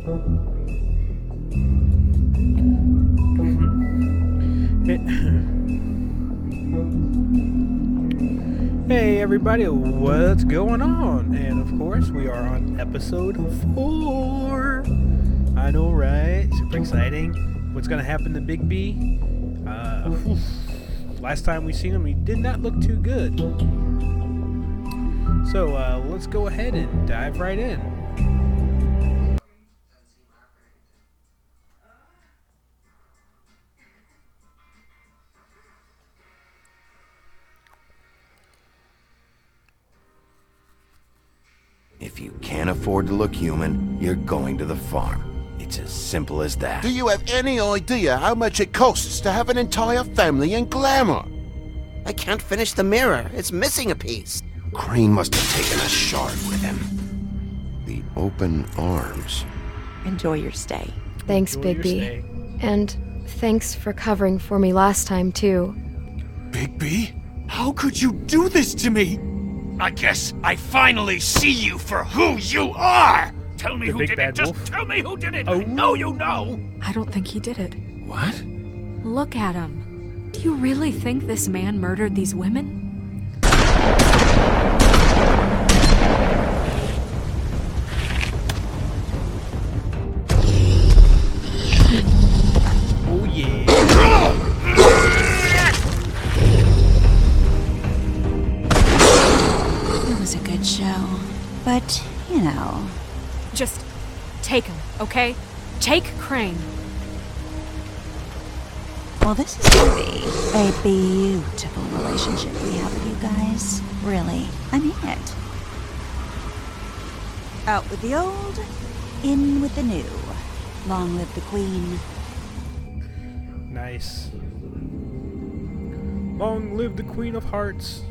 Hey everybody, what's going on? And of course, we are on episode 4. I know, right? Super exciting. What's gonna happen to Bigby? Last time we seen him, he did not look too good. So let's go ahead and dive right in. If you can't afford to look human, you're going to the farm. It's as simple as that. Do you have any idea how much it costs to have an entire family in glamour? I can't finish the mirror. It's missing a piece. Crane must have taken a shard with him. The open arms. Enjoy your stay. Thanks, Bigby. And thanks for covering for me last time, too. Bigby? How could you do this to me? I guess I finally see you for who you are! Tell me who did it! Just tell me who did it! I know you know! I don't think he did it. What? Look at him. Do you really think this man murdered these women? Oh yeah! It was a good show, but, you know... Just take him, okay? Take Crane. Well, this is gonna be a beautiful relationship we have with you guys. Really, I mean it. Out with the old, in with the new. Long live the Queen. Nice. Long live the Queen of Hearts.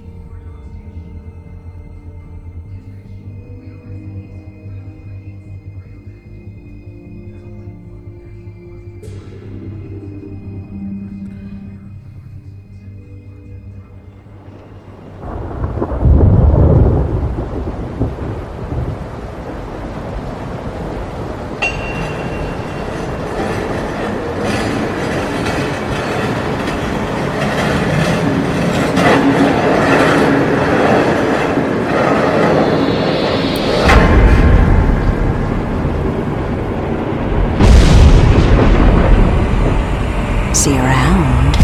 See you around.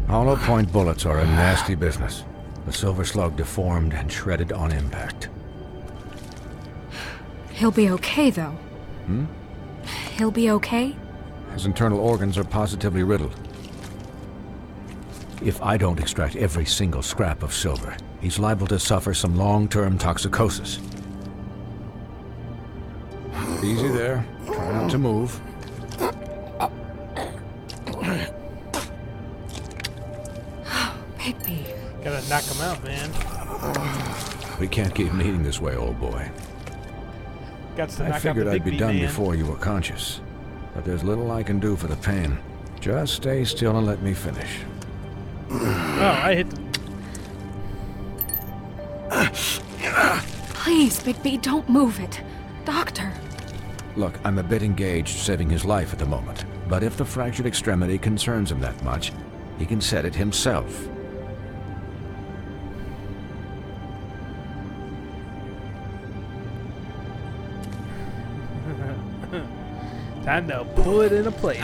Hollow point bullets are a nasty business. The silver slug deformed and shredded on impact. He'll be okay, though. He'll be okay? His internal organs are positively riddled. If I don't extract every single scrap of silver, he's liable to suffer some long-term toxicosis. Easy there. Try not to move. Bigby. Gotta knock him out, man. We can't keep meeting this way, old boy. Got to knock I figured out the I'd be Bigby, done man. before you were conscious. But there's little I can do for the pain. Just stay still and let me finish. Oh, I hit the... Please, Bigby, don't move it. Doctor. Look, I'm a bit engaged saving his life at the moment. But if the fractured extremity concerns him that much, he can set it himself. Time to pull it into place.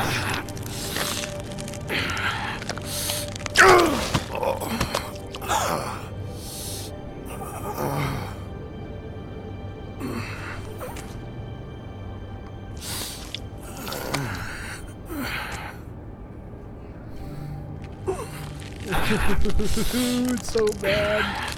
It's so bad.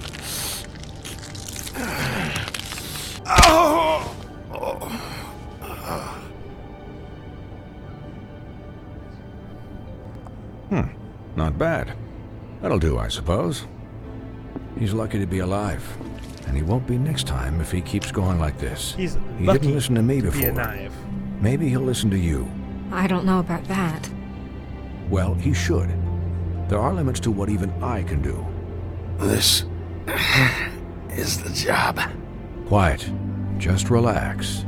Not bad. That'll do, I suppose. He's lucky to be alive. And he won't be next time if he keeps going like this. He's He lucky didn't listen to me to be before. alive. Maybe he'll listen to you. I don't know about that. Well, he should. There are limits to what even I can do. This is the job. Quiet. Just relax.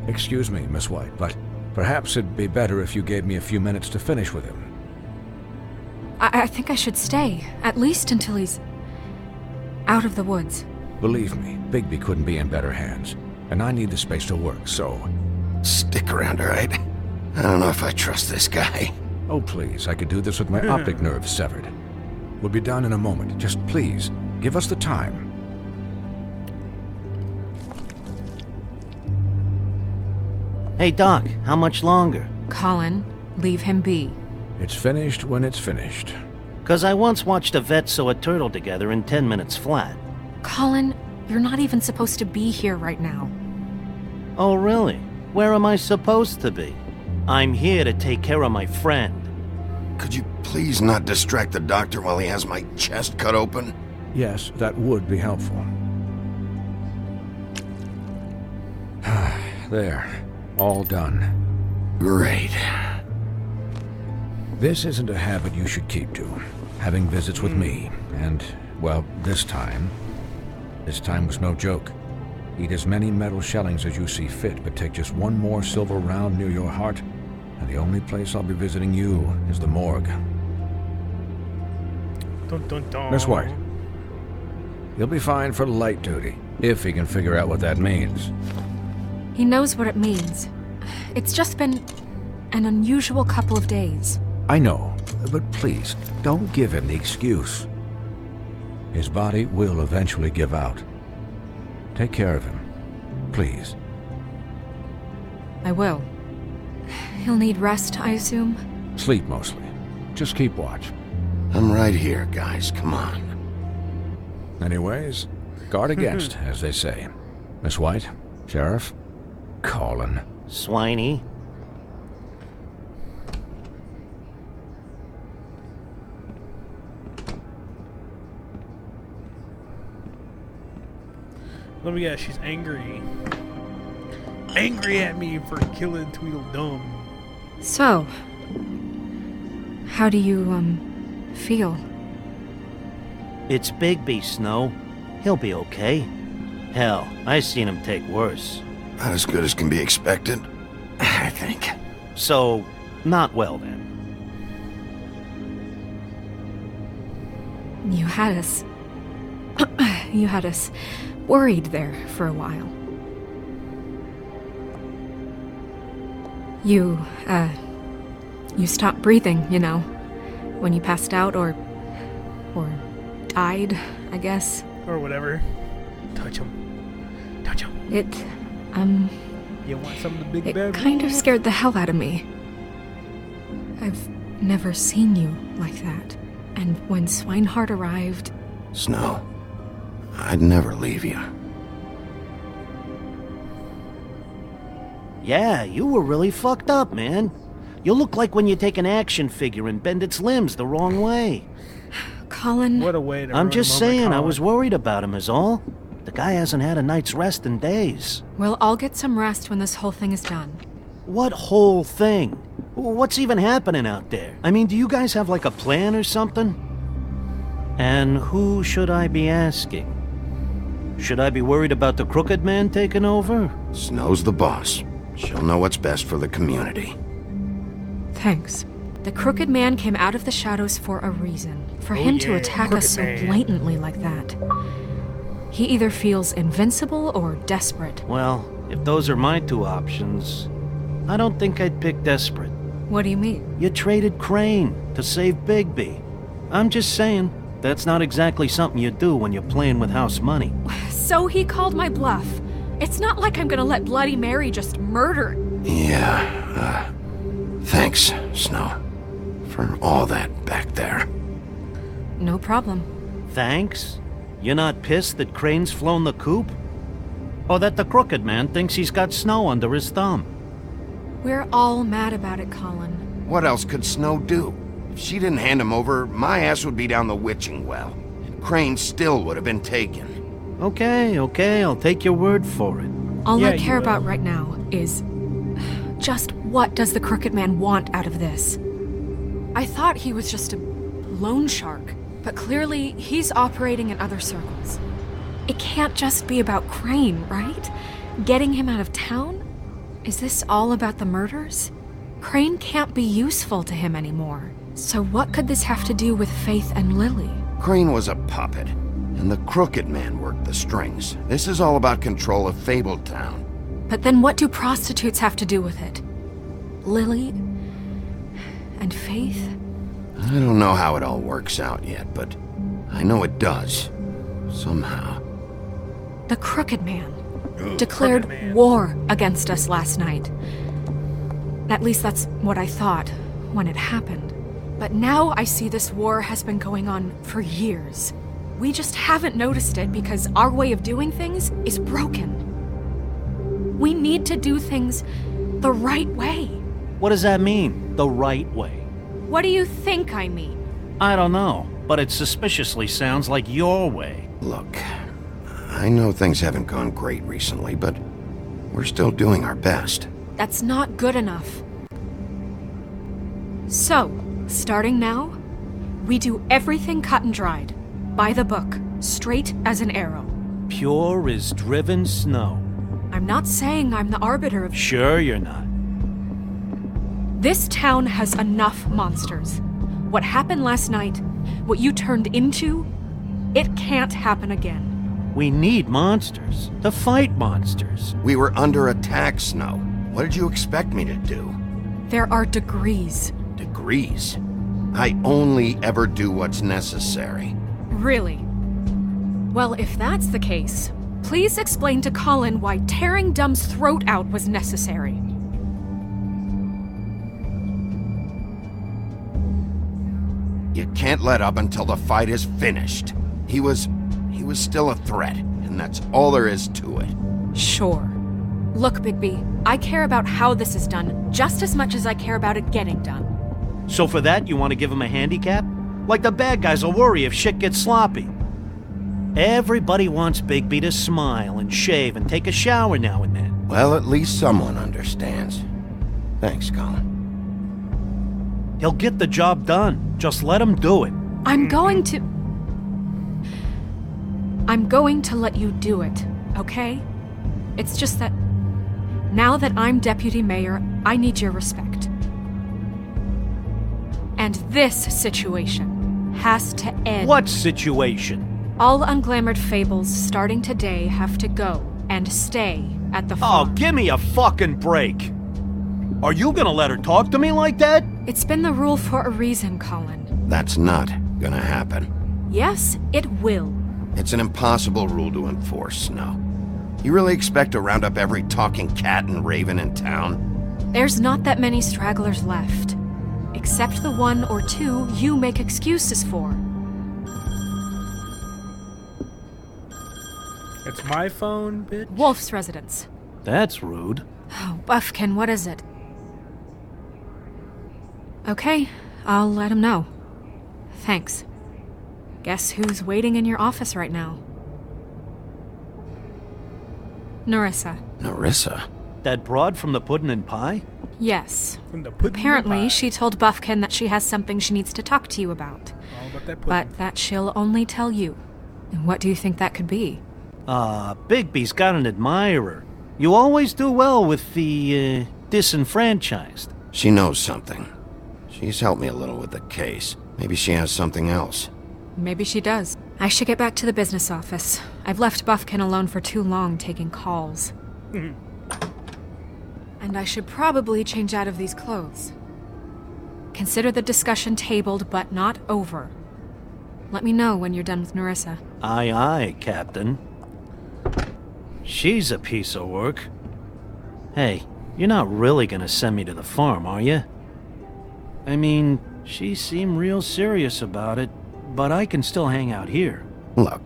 Excuse me, Miss White, but perhaps it'd be better if you gave me a few minutes to finish with him. I think I should stay, at least until he's out of the woods. Believe me, Bigby couldn't be in better hands, and I need the space to work, so... Stick around, all right? I don't know if I trust this guy. Oh, please, I could do this with my optic nerve severed. We'll be done in a moment. Just please, give us the time. Hey, Doc, how much longer? Colin, leave him be. It's finished when it's finished. 'Cause I once watched a vet sew a turtle together in 10 minutes flat. Colin, you're not even supposed to be here right now. Oh, really? Where am I supposed to be? I'm here to take care of my friend. Could you please not distract the doctor while he has my chest cut open? Yes, that would be helpful. There. All done. Great. This isn't a habit you should keep to. Having visits with me, and, well, this time was no joke. Eat as many metal shellings as you see fit, but take just one more silver round near your heart, and the only place I'll be visiting you is the morgue. Dun, dun, dun. Miss White, you'll be fine for light duty, if he can figure out what that means. He knows what it means. It's just been an unusual couple of days. I know, but please, don't give him the excuse. His body will eventually give out. Take care of him, please. I will. He'll need rest, I assume? Sleep mostly. Just keep watch. I'm right here, guys. Come on. Anyways, guard against, as they say. Miss White, Sheriff, Colin. Swiney. Let me guess, she's angry. Angry at me for killing Tweedledum. So, how do you, feel? It's Bigby, Snow. He'll be okay. Hell, I seen him take worse. Not as good as can be expected, I think. So, not well then. You had us... you had us worried there for a while. You stopped breathing, you know, when you passed out or died, I guess. Or whatever. Touch him. Touch him. It, You want some of the big it bad kind of wolf? scared the hell out of me. I've never seen you like that. And when Swinehart arrived... Snow, I'd never leave you. Yeah, you were really fucked up, man. You look like when you take an action figure and bend its limbs the wrong way. Colin... What a way to I'm ruin a just moment, saying, I Colin. was worried about him is all. The guy hasn't had a night's rest in days. Well, I'll get some rest when this whole thing is done. What whole thing? What's even happening out there? I mean, do you guys have like a plan or something? And who should I be asking? Should I be worried about the Crooked Man taking over? Snow's the boss. She'll know what's best for the community. Thanks. The Crooked Man came out of the shadows for a reason. For him to yeah, attack us so Crooked Man. blatantly like that. He either feels invincible or desperate. Well, if those are my two options, I don't think I'd pick desperate. What do you mean? You traded Crane to save Bigby. I'm just saying, that's not exactly something you do when you're playing with house money. So he called my bluff. It's not like I'm gonna let Bloody Mary just murder... Yeah, thanks, Snow, for all that back there. No problem. Thanks? You're not pissed that Crane's flown the coop? Or that the Crooked Man thinks he's got Snow under his thumb? We're all mad about it, Colin. What else could Snow do? If she didn't hand him over, my ass would be down the witching well. And Crane still would have been taken. Okay, I'll take your word for it. All Yeah, I you care will. about right now is... just what does the Crooked Man want out of this? I thought he was just a loan shark, but clearly he's operating in other circles. It can't just be about Crane, right? Getting him out of town? Is this all about the murders? Crane can't be useful to him anymore. So what could this have to do with Faith and Lily? Crane was a puppet, and the Crooked Man worked the strings. This is all about control of Fabletown. But then what do prostitutes have to do with it? Lily? And Faith? I don't know how it all works out yet, but I know it does. Somehow. The Crooked Man declared war against us last night. At least that's what I thought when it happened. But now I see this war has been going on for years. We just haven't noticed it because our way of doing things is broken. We need to do things the right way. What does that mean, the right way? What do you think I mean? I don't know, but it suspiciously sounds like your way. Look, I know things haven't gone great recently, but we're still doing our best. That's not good enough. So, starting now, we do everything cut and dried, by the book, straight as an arrow. Pure as driven snow. I'm not saying I'm the arbiter of... Sure you're not. This town has enough monsters. What happened last night, what you turned into, it can't happen again. We need monsters to fight monsters. We were under attack, Snow. What did you expect me to do? There are degrees. Degrees? I only ever do what's necessary. Really? Well, if that's the case, please explain to Colin why tearing Dumb's throat out was necessary. You can't let up until the fight is finished. He was still a threat, and that's all there is to it. Sure. Look, Bigby, I care about how this is done just as much as I care about it getting done. So for that, you want to give him a handicap? Like the bad guys will worry if shit gets sloppy. Everybody wants Bigby to smile and shave and take a shower now and then. Well, at least someone understands. Thanks, Colin. He'll get the job done. Just let him do it. I'm going to let you do it, okay? It's just that now that I'm deputy mayor, I need your respect. And this situation has to end. What situation? All unglamored fables starting today have to go and stay at the farm. Oh, give me a fucking break. Are you gonna let her talk to me like that? It's been the rule for a reason, Colin. That's not gonna happen. Yes, it will. It's an impossible rule to enforce, Snow. You really expect to round up every talking cat and raven in town? There's not that many stragglers left. Except the one or two you make excuses for. It's my phone, bitch. Wolf's residence. That's rude. Oh, Buffkin, what is it? Okay, I'll let him know. Thanks. Guess who's waiting in your office right now? Nerissa. Nerissa? That broad from the Puddin' and Pie? Yes. From the pudding Apparently, pie. she told Buffkin that she has something she needs to talk to you about. All about that pudding. But that she'll only tell you. And what do you think that could be? Bigby's got an admirer. You always do well with the, disenfranchised. She knows something. She's helped me a little with the case. Maybe she has something else. Maybe she does. I should get back to the business office. I've left Buffkin alone for too long taking calls. And I should probably change out of these clothes. Consider the discussion tabled but not over. Let me know when you're done with Nerissa. Aye, aye, Captain. She's a piece of work. Hey, you're not really gonna send me to the farm, are you? I mean, she seemed real serious about it, but I can still hang out here. Look,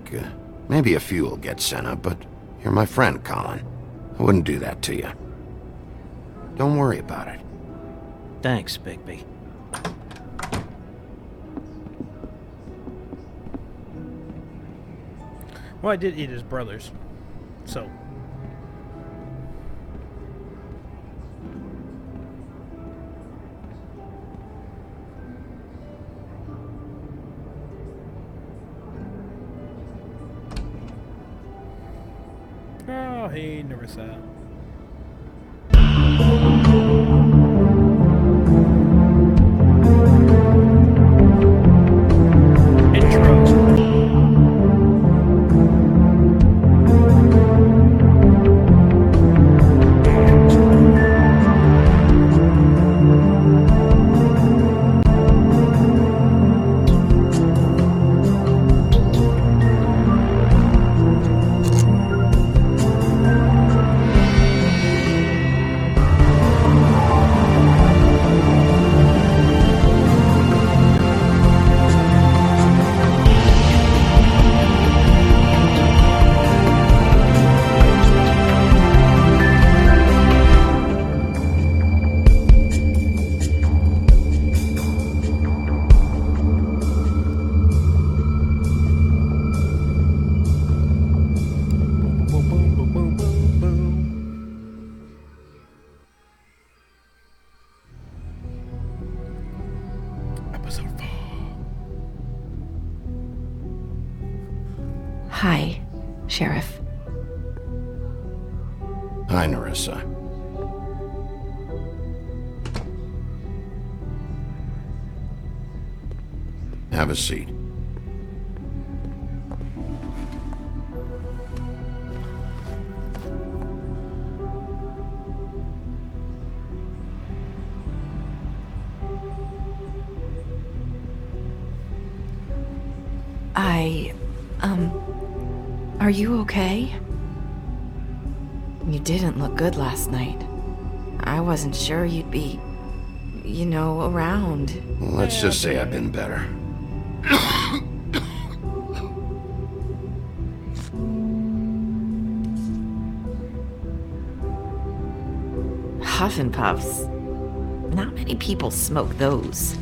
maybe a few will get sent up, but you're my friend, Colin. I wouldn't do that to you. Don't worry about it. Thanks, Bigby. Well, I did eat his brothers. So. Oh, hey, Narissa. Hi, Sheriff. Hi, Narissa. Have a seat. Are you okay? You didn't look good last night. I wasn't sure you'd be, around. Let's just say I've been better. Huff and Puffs. Not many people smoke those.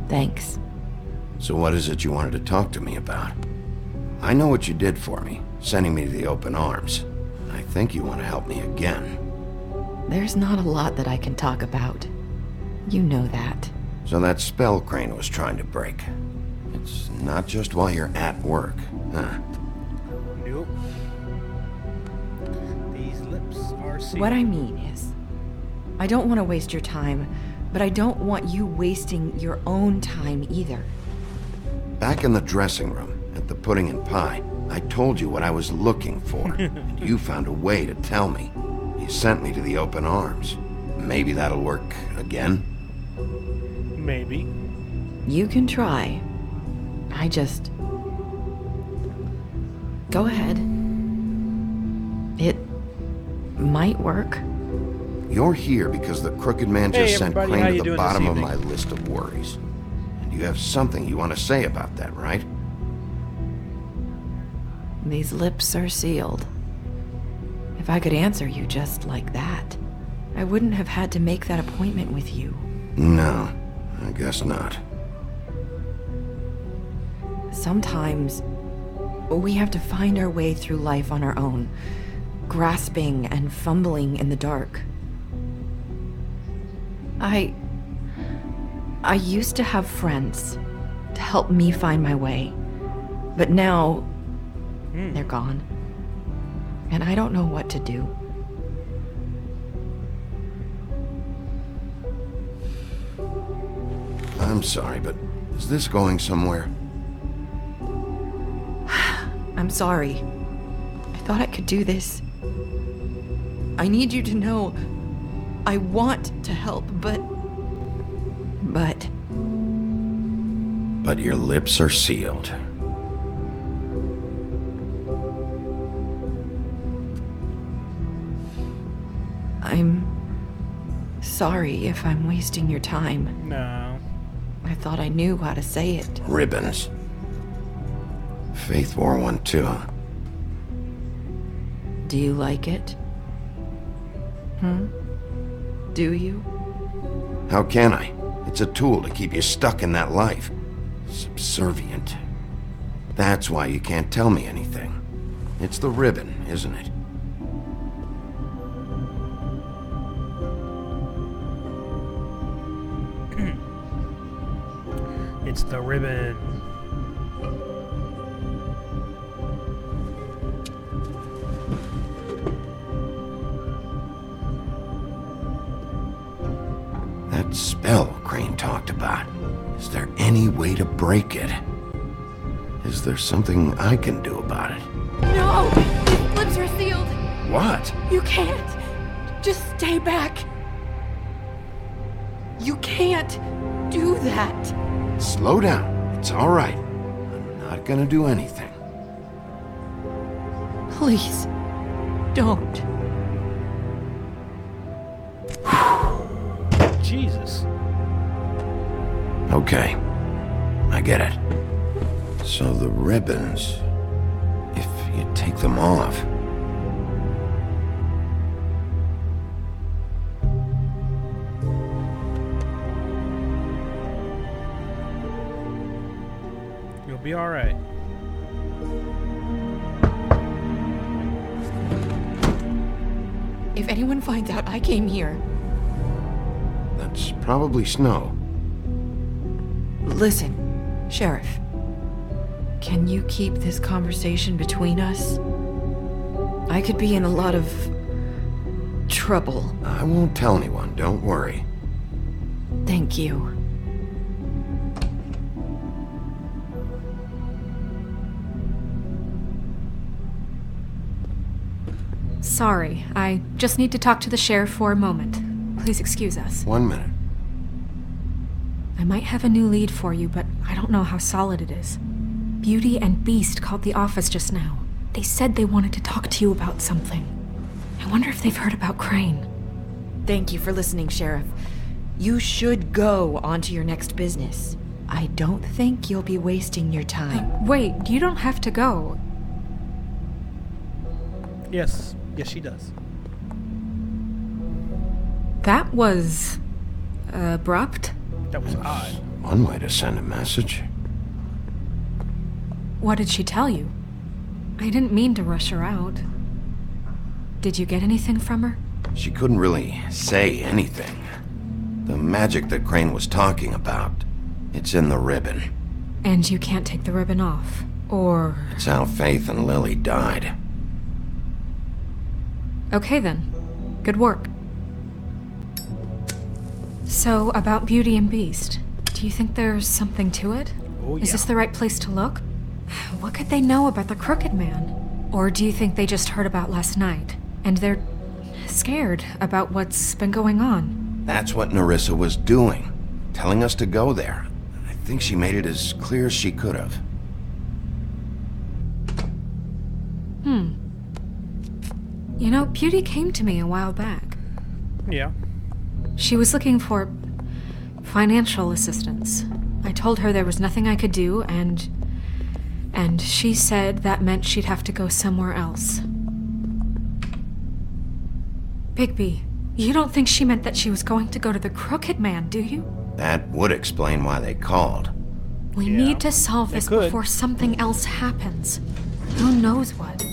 Thanks. So what is it you wanted to talk to me about? I know what you did for me, sending me to the open arms. I think you want to help me again. There's not a lot that I can talk about. You know that. So that spell Crane was trying to break. It's not just while you're at work, huh? Nope. These lips are sealed. What I mean is, I don't want to waste your time, but I don't want you wasting your own time either. Back in the dressing room, at the pudding and pie, I told you what I was looking for, and you found a way to tell me. You sent me to the open arms. Maybe that'll work again? Maybe. You can try. I just... Go ahead. It might work. You're here because the Crooked Man just Hey, sent everybody, how Crane you to the doing this bottom of evening? my list of worries. And you have something you want to say about that, right? These lips are sealed. If I could answer you just like that, I wouldn't have had to make that appointment with you. No, I guess not. Sometimes we have to find our way through life on our own, grasping and fumbling in the dark. I used to have friends to help me find my way, but now they're gone, and I don't know what to do. I'm sorry, but is this going somewhere? I'm sorry. I thought I could do this. I need you to know I want to help, but... But your lips are sealed. I'm sorry if I'm wasting your time. No. I thought I knew how to say it. Ribbons. Faith wore one too, huh? Do you like it? Do you? How can I? It's a tool to keep you stuck in that life. Subservient. That's why you can't tell me anything. It's the ribbon, isn't it? It's the ribbon. That spell Crane talked about. Is there any way to break it? Is there something I can do about it? No! These lips are sealed! What? You can't! Just stay back! You can't do that! Slow down. It's all right. I'm not gonna do anything. Please, don't. Jesus. Okay. I get it. So the ribbons, if you take them off... You'll be all right. If anyone finds out I came here... That's probably Snow. Listen, Sheriff. Can you keep this conversation between us? I could be in a lot of... trouble. I won't tell anyone, don't worry. Thank you. Sorry, I just need to talk to the sheriff for a moment. Please excuse us. 1 minute. I might have a new lead for you, but I don't know how solid it is. Beauty and Beast called the office just now. They said they wanted to talk to you about something. I wonder if they've heard about Crane. Thank you for listening, Sheriff. You should go on to your next business. I don't think you'll be wasting your time. Wait, you don't have to go. Yes. Yes, she does. That was... abrupt? That was odd. One way to send a message. What did she tell you? I didn't mean to rush her out. Did you get anything from her? She couldn't really say anything. The magic that Crane was talking about, it's in the ribbon. And you can't take the ribbon off, or... It's how Faith and Lily died. Okay then. Good work. So, about Beauty and Beast, do you think there's something to it? Oh, yeah. Is this the right place to look? What could they know about the Crooked Man? Or do you think they just heard about last night, and they're scared about what's been going on? That's what Nerissa was doing, telling us to go there. I think she made it as clear as she could have. You know, Beauty came to me a while back. Yeah. She was looking for financial assistance. I told her there was nothing I could do, and she said that meant she'd have to go somewhere else. Bigby, you don't think she meant that she was going to go to the Crooked Man, do you? That would explain why they called. We need to solve this before something else happens. Who knows what?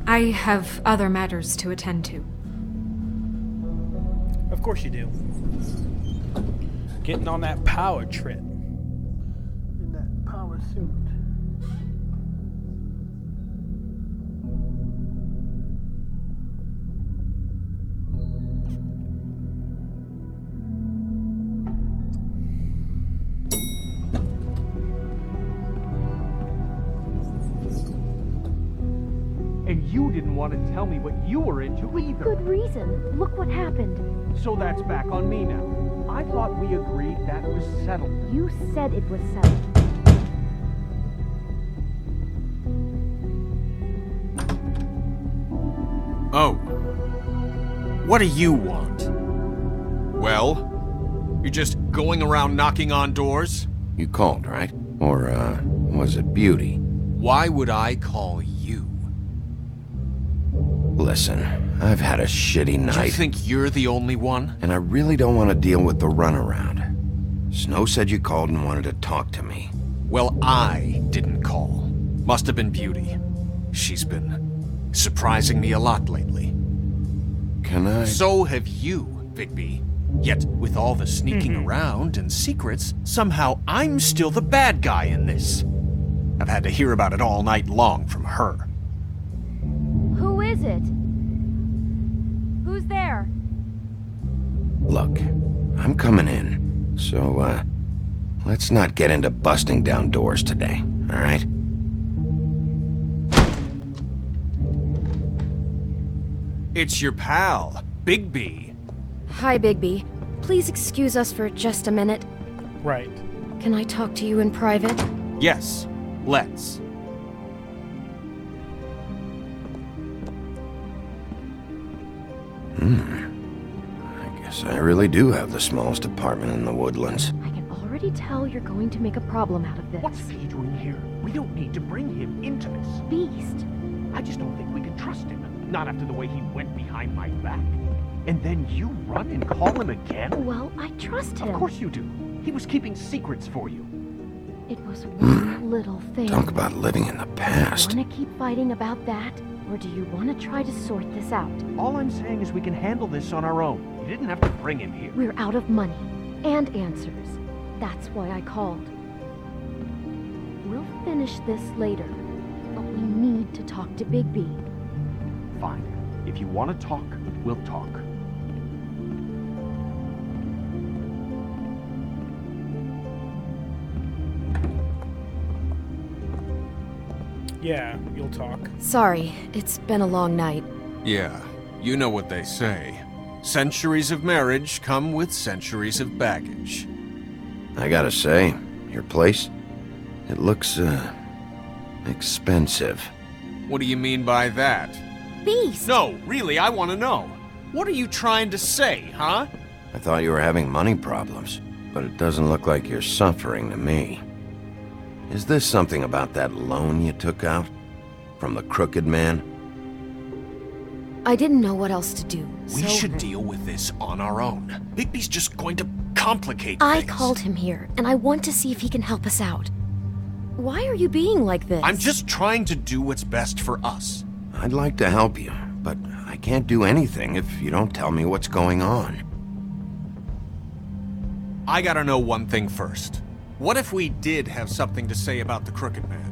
I have other matters to attend to. Of course you do. Getting on that power trip. In that power suit. And you didn't want to tell me what you were into either. Good reason. Look what happened. So that's back on me now. I thought we agreed that was settled. You said it was settled. Oh. What do you want? Well, you're just going around knocking on doors? You called, right? Or, was it Beauty? Why would I call you? Listen, I've had a shitty night. You think you're the only one? And I really don't want to deal with the runaround. Snow said you called and wanted to talk to me. Well, I didn't call. Must have been Beauty. She's been surprising me a lot lately. Can I? So have you, Bigby. Yet, with all the sneaking around and secrets, somehow I'm still the bad guy in this. I've had to hear about it all night long from her. Who is it? Who's there? Look, I'm coming in, so, let's not get into busting down doors today, all right? It's your pal, Bigby. Hi, Bigby. Please excuse us for just a minute. Right. Can I talk to you in private? Yes, let's. I guess I really do have the smallest apartment in the Woodlands. I can already tell you're going to make a problem out of this. What's he doing here? We don't need to bring him into this. Beast? I just don't think we can trust him. Not after the way he went behind my back. And then you run and call him again? Well, I trust him. Of course you do. He was keeping secrets for you. It was one little thing. Talk about living in the past. Want to keep fighting about that? Or do you want to try to sort this out? All I'm saying is we can handle this on our own. You didn't have to bring him here. We're out of money and answers. That's why I called. We'll finish this later, but we need to talk to Bigby. Fine. If you want to talk, we'll talk. Yeah, you'll talk. Sorry, it's been a long night. Yeah, you know what they say. Centuries of marriage come with centuries of baggage. I gotta say, your place, it looks, expensive. What do you mean by that? Beast! No, really, I want to know. What are you trying to say, huh? I thought you were having money problems, but it doesn't look like you're suffering to me. Is this something about that loan you took out? From the crooked man? I didn't know what else to do, We so should deal with this on our own. Bigby's just going to complicate I things. called him here, and I want to see if he can help us out. Why are you being like this? I'm just trying to do what's best for us. I'd like to help you, but I can't do anything if you don't tell me what's going on. I gotta know one thing first. What if we did have something to say about the Crooked Man?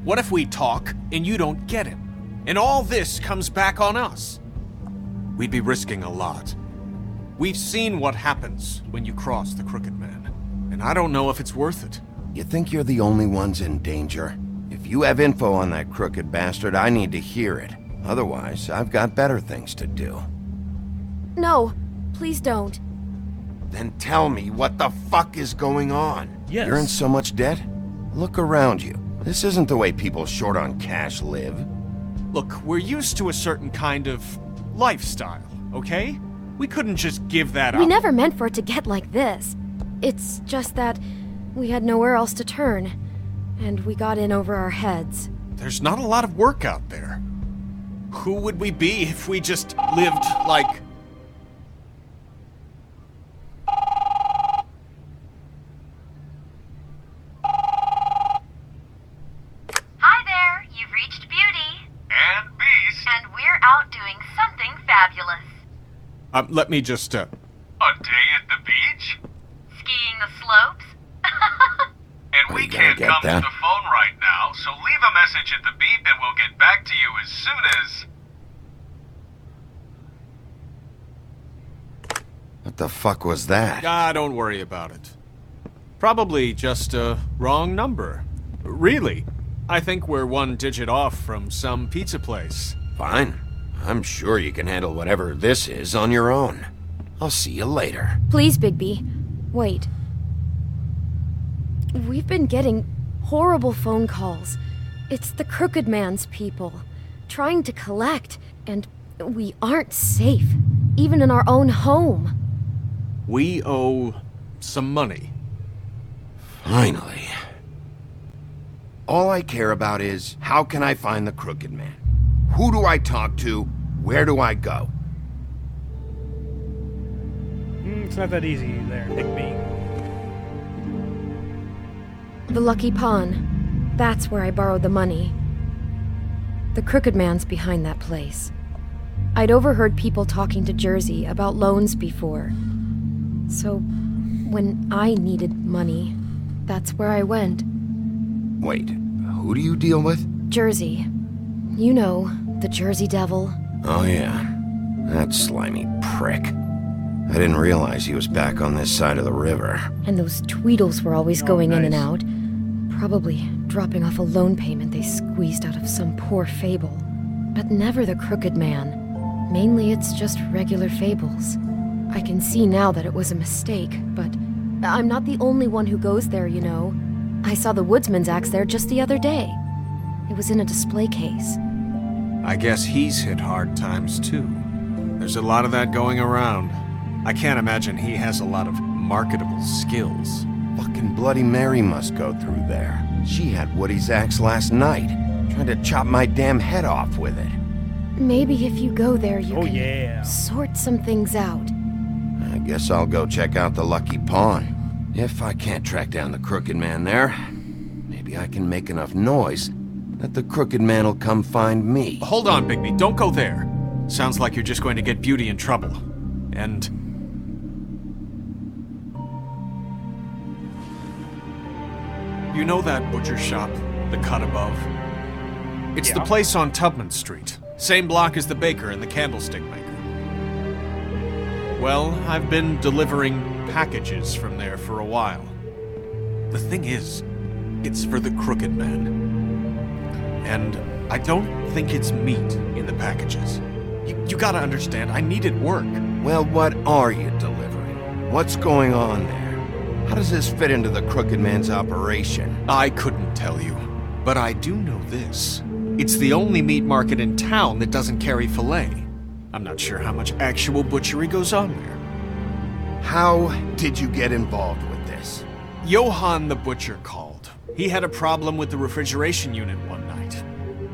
What if we talk and you don't get him? And all this comes back on us? We'd be risking a lot. We've seen what happens when you cross the Crooked Man, and I don't know if it's worth it. You think you're the only ones in danger? If you have info on that crooked bastard, I need to hear it. Otherwise, I've got better things to do. No, please don't. Then tell me what the fuck is going on. Yes. You're in so much debt? Look around you. This isn't the way people short on cash live. Look, we're used to a certain kind of lifestyle, okay? We couldn't just give that up. We never meant for it to get like this. It's just that we had nowhere else to turn, and we got in over our heads. There's not a lot of work out there. Who would we be if we just lived like... Hi there, you've reached Beauty. And Beast. And we're out doing something fabulous. Let me just, A day at the beach? Skiing the slopes. And we can't get come that? to the phone right now, so leave a message at the beep and we'll get back to you as soon as... What the fuck was that? Don't worry about it. Probably just a wrong number. Really, I think we're one digit off from some pizza place. Fine. I'm sure you can handle whatever this is on your own. I'll see you later. Please, Bigby, wait. We've been getting horrible phone calls. It's the Crooked Man's people, trying to collect, and we aren't safe, even in our own home. We owe some money. Finally. All I care about is, how can I find the Crooked Man? Who do I talk to? Where do I go? It's not that easy there, Bigby. The Lucky Pawn. That's where I borrowed the money. The Crooked Man's behind that place. I'd overheard people talking to Jersey about loans before. So, when I needed money, that's where I went. Wait, who do you deal with? Jersey. You know, the Jersey Devil. Oh yeah, that slimy prick. I didn't realize he was back on this side of the river. And those Tweedles were always going in and out. Probably dropping off a loan payment they squeezed out of some poor fable. But never the Crooked Man. Mainly it's just regular fables. I can see now that it was a mistake, but I'm not the only one who goes there, you know. I saw the woodsman's axe there just the other day. It was in a display case. I guess he's hit hard times too. There's a lot of that going around. I can't imagine he has a lot of marketable skills. Fucking Bloody Mary must go through there. She had Woody's axe last night, trying to chop my damn head off with it. Maybe if you go there, you can sort some things out. I guess I'll go check out the Lucky Pawn. If I can't track down the Crooked Man there, maybe I can make enough noise that the Crooked Man will come find me. Hold on, Bigby. Don't go there. Sounds like you're just going to get Beauty in trouble. And... you know that butcher shop, the cut above? It's the place on Tubman Street. Same block as the baker and the candlestick maker. Well, I've been delivering packages from there for a while. The thing is, it's for the Crooked Man. And I don't think it's meat in the packages. You gotta understand, I needed work. Well, what are you delivering? What's going on there? How does this fit into the Crooked Man's operation? I couldn't tell you, but I do know this. It's the only meat market in town that doesn't carry filet. I'm not sure how much actual butchery goes on there. How did you get involved with this? Johann the butcher called. He had a problem with the refrigeration unit one night.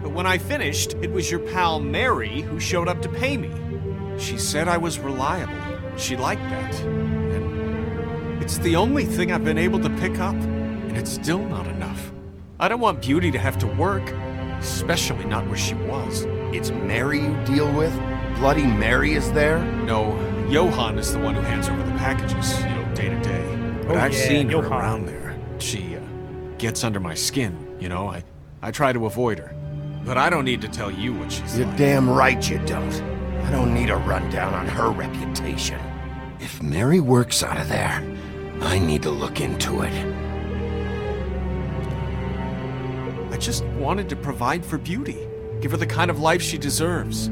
But when I finished, it was your pal Mary who showed up to pay me. She said I was reliable. She liked that. And it's the only thing I've been able to pick up, and it's still not enough. I don't want Beauty to have to work, especially not where she was. It's Mary you deal with? Bloody Mary is there? No, Johann is the one who hands over the packages, day to day. But I've seen her around there. She gets under my skin, I try to avoid her. But I don't need to tell you what she's You're like. damn right you don't. I don't need a rundown on her reputation. If Mary works out of there, I need to look into it. I just wanted to provide for Beauty. Give her the kind of life she deserves.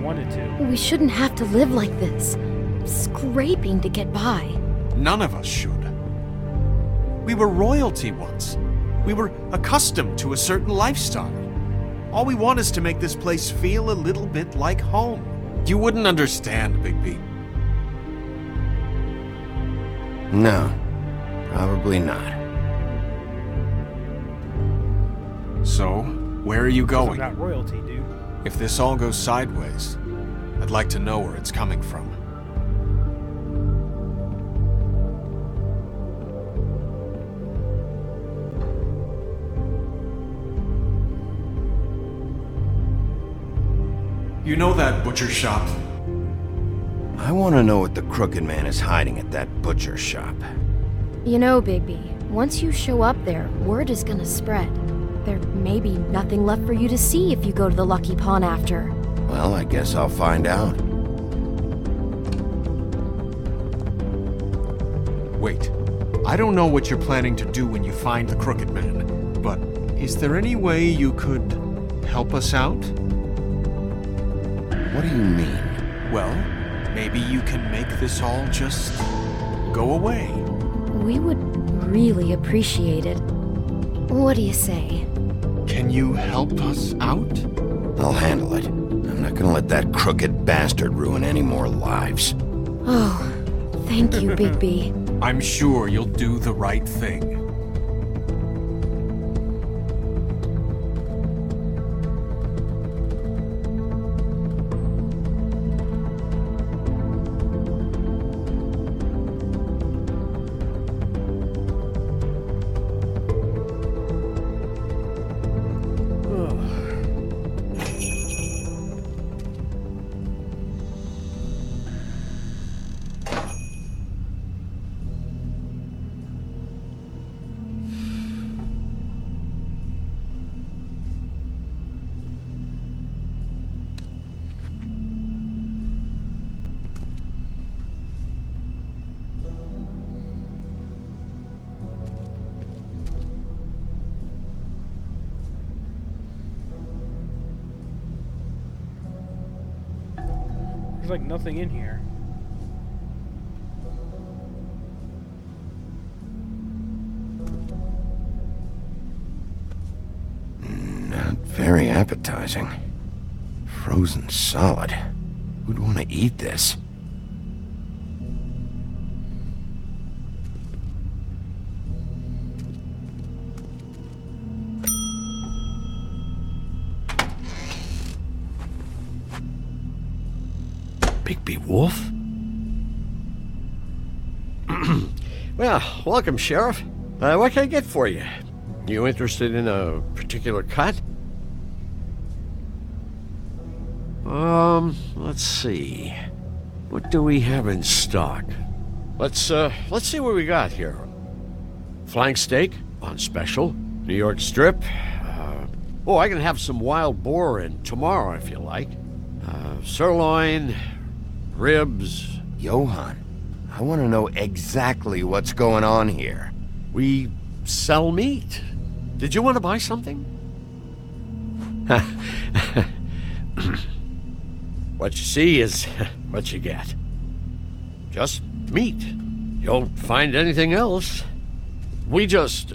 Wanted to. We shouldn't have to live like this. Scraping to get by. None of us should. We were royalty once. We were accustomed to a certain lifestyle. All we want is to make this place feel a little bit like home. You wouldn't understand, Bigby. No, probably not. So, where are you going? Got royalty, dude. If this all goes sideways, I'd like to know where it's coming from. You know that butcher shop? I want to know what the Crooked Man is hiding at that butcher shop. You know, Bigby, once you show up there, word is gonna spread. There may be nothing left for you to see if you go to the Lucky Pawn after. Well, I guess I'll find out. Wait, I don't know what you're planning to do when you find the Crooked Man, but is there any way you could help us out? What do you mean? Well, maybe you can make this all just go away. We would really appreciate it. What do you say? Can you help us out? I'll handle it. I'm not gonna let that crooked bastard ruin any more lives. Oh, thank you, Bigby. I'm sure you'll do the right thing. There's like nothing in here. Not very appetizing. Frozen solid. Who'd want to eat this? Bigby Wolf? Well, welcome, Sheriff. What can I get for you? You interested in a particular cut? Let's see. What do we have in stock? Let's see what we got here. Flank steak on special. New York strip. I can have some wild boar in tomorrow if you like. Sirloin, ribs. Johann, I want to know exactly what's going on here. We sell meat. Did you want to buy something? What you see is what you get. Just meat. You won't find anything else. We just,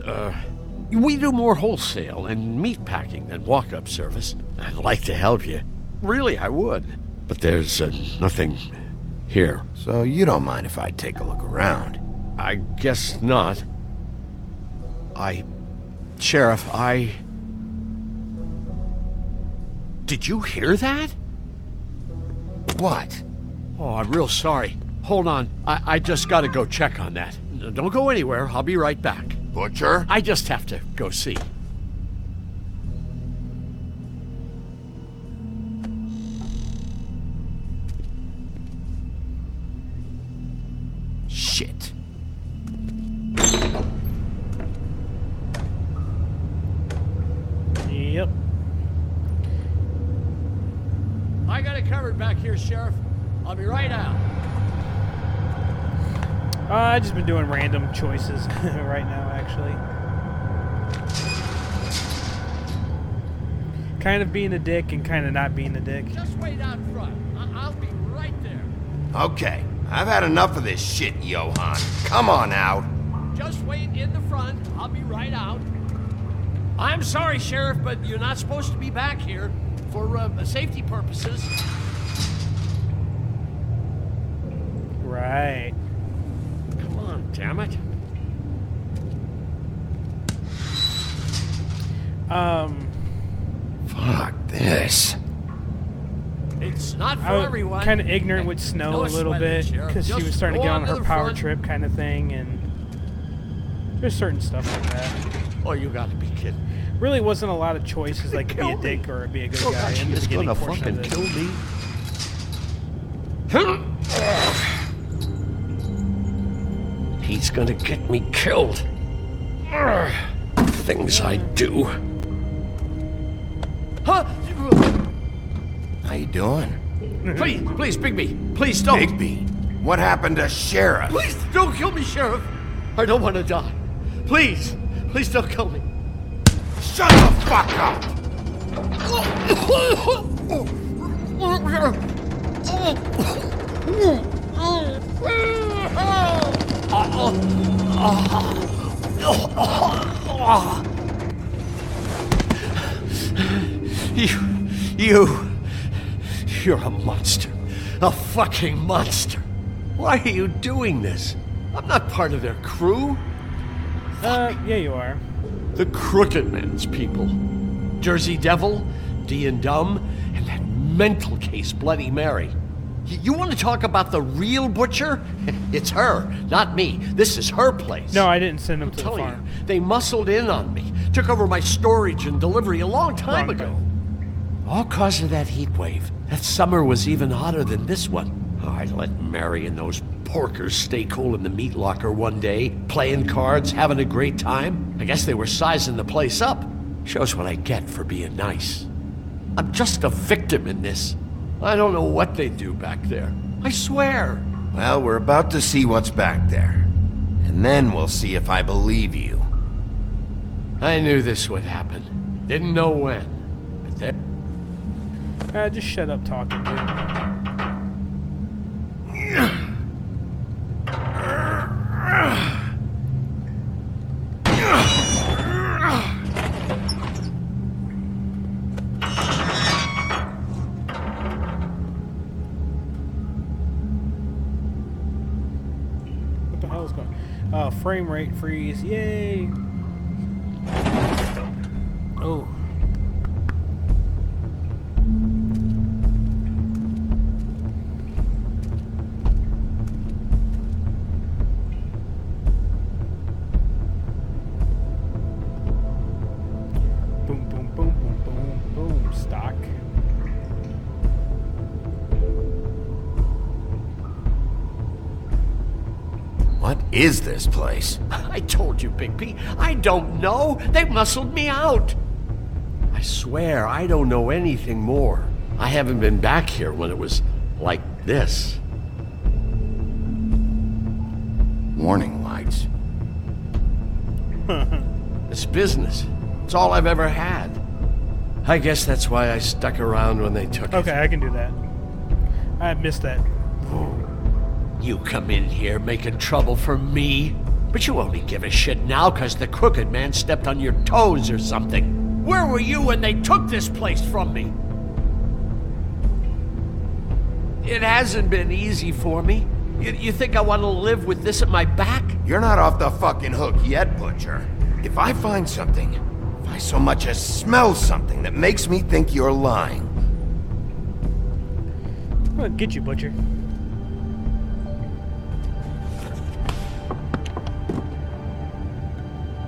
we do more wholesale and meat packing than walk-up service. I'd like to help you. Really, I would. But there's nothing here. So you don't mind if I take a look around? I guess not. Sheriff, Did you hear that? What? Oh, I'm real sorry. Hold on. I just gotta go check on that. Don't go anywhere. I'll be right back. Butcher? I just have to go see. Shit. Yep. I got it covered back here, Sheriff. I'll be right out. I've just been doing random choices right now, actually. Kind of being a dick and kind of not being a dick. Just wait out front. I'll be right there. Okay, I've had enough of this shit, Johann. Come on out. Just wait in the front. I'll be right out. I'm sorry, Sheriff, but you're not supposed to be back here for safety purposes. Right. Come on, damn it. Fuck this. It's not for I was everyone. kind of ignorant with Snow a little bit because she was starting to get on her power trip kind of thing, and there's certain stuff like that. Oh, you gotta be kidding. Really wasn't a lot of choices like be a dick or be a good guy in the beginning portion of kill this. me. He's gonna get me killed. Things I do. Huh? How you doing? Please, Bigby. Please don't. Bigby, what happened to Sheriff? Please don't kill me, Sheriff. I don't want to die. Please don't kill me. Shut the fuck up! You're a monster. A fucking monster. Why are you doing this? I'm not part of their crew. Yeah, you are. The Crooked Man's people. Jersey Devil, D and Dumb, and that mental case Bloody Mary. You want to talk about the real butcher? It's her, not me. This is her place. No, I didn't send them to the telling farm. you, they muscled in on me. Took over my storage and delivery a long time ago. All cause of that heat wave. That summer was even hotter than this one. Oh, I let Mary and those porkers stay cool in the meat locker one day, playing cards, having a great time. I guess they were sizing the place up. Shows what I get for being nice. I'm just a victim in this. I don't know what they do back there. I swear. Well, we're about to see what's back there. And then we'll see if I believe you. I knew this would happen. Didn't know when. But there... Just shut up talking, dude. What the hell is going on? Frame rate freeze. Yay! Oh. Boom, boom, boom, boom, boom, boom. Stock. What is this place? I told you, Bigby. I don't know. They muscled me out. I swear, I don't know anything more. I haven't been back here when it was like this. Warning lights. It's business. It's all I've ever had. I guess that's why I stuck around when they took it. Okay, I can do that. I missed that. You come in here making trouble for me, but you only give a shit now because the Crooked Man stepped on your toes or something. Where were you when they took this place from me? It hasn't been easy for me. You think I want to live with this at my back? You're not off the fucking hook yet, Butcher. If I find something, if I so much as smell something that makes me think you're lying... I'm gonna get you, Butcher.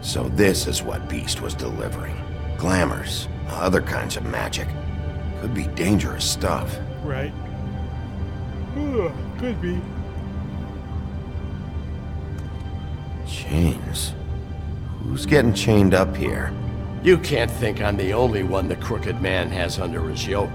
So this is what Beast was delivering. Glamours, other kinds of magic. Could be dangerous stuff. Right. Could be. Chains. Who's getting chained up here? You can't think I'm the only one the Crooked Man has under his yoke.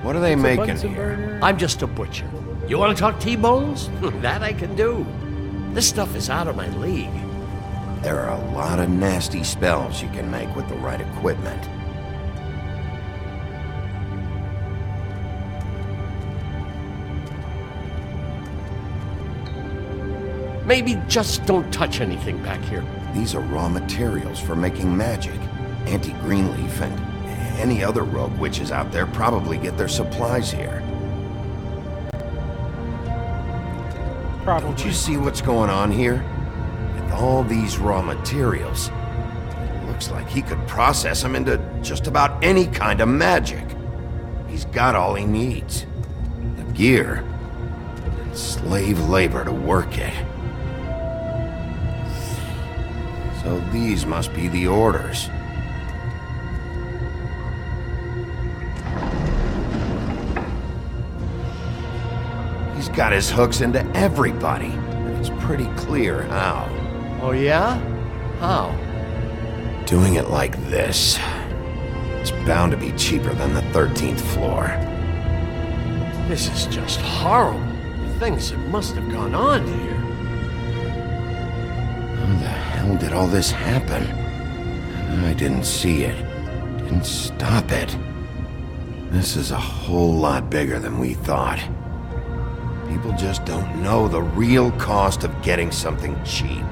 What are they making here? I'm just a butcher. You want to talk T-bones? That I can do. This stuff is out of my league. There are a lot of nasty spells you can make with the right equipment. Maybe just don't touch anything back here. These are raw materials for making magic. Auntie Greenleaf and any other rogue witches out there probably get their supplies here. Probably. Don't you see what's going on here? With all these raw materials, it looks like he could process them into just about any kind of magic. He's got all he needs. The gear, and slave labor to work it. So these must be the orders. He's got his hooks into everybody, and it's pretty clear how. Oh yeah? How? Doing it like this. It's bound to be cheaper than the 13th floor. This is just horrible. Things that must have gone on here. How the hell did all this happen? I didn't see it. Didn't stop it. This is a whole lot bigger than we thought. People just don't know the real cost of getting something cheap.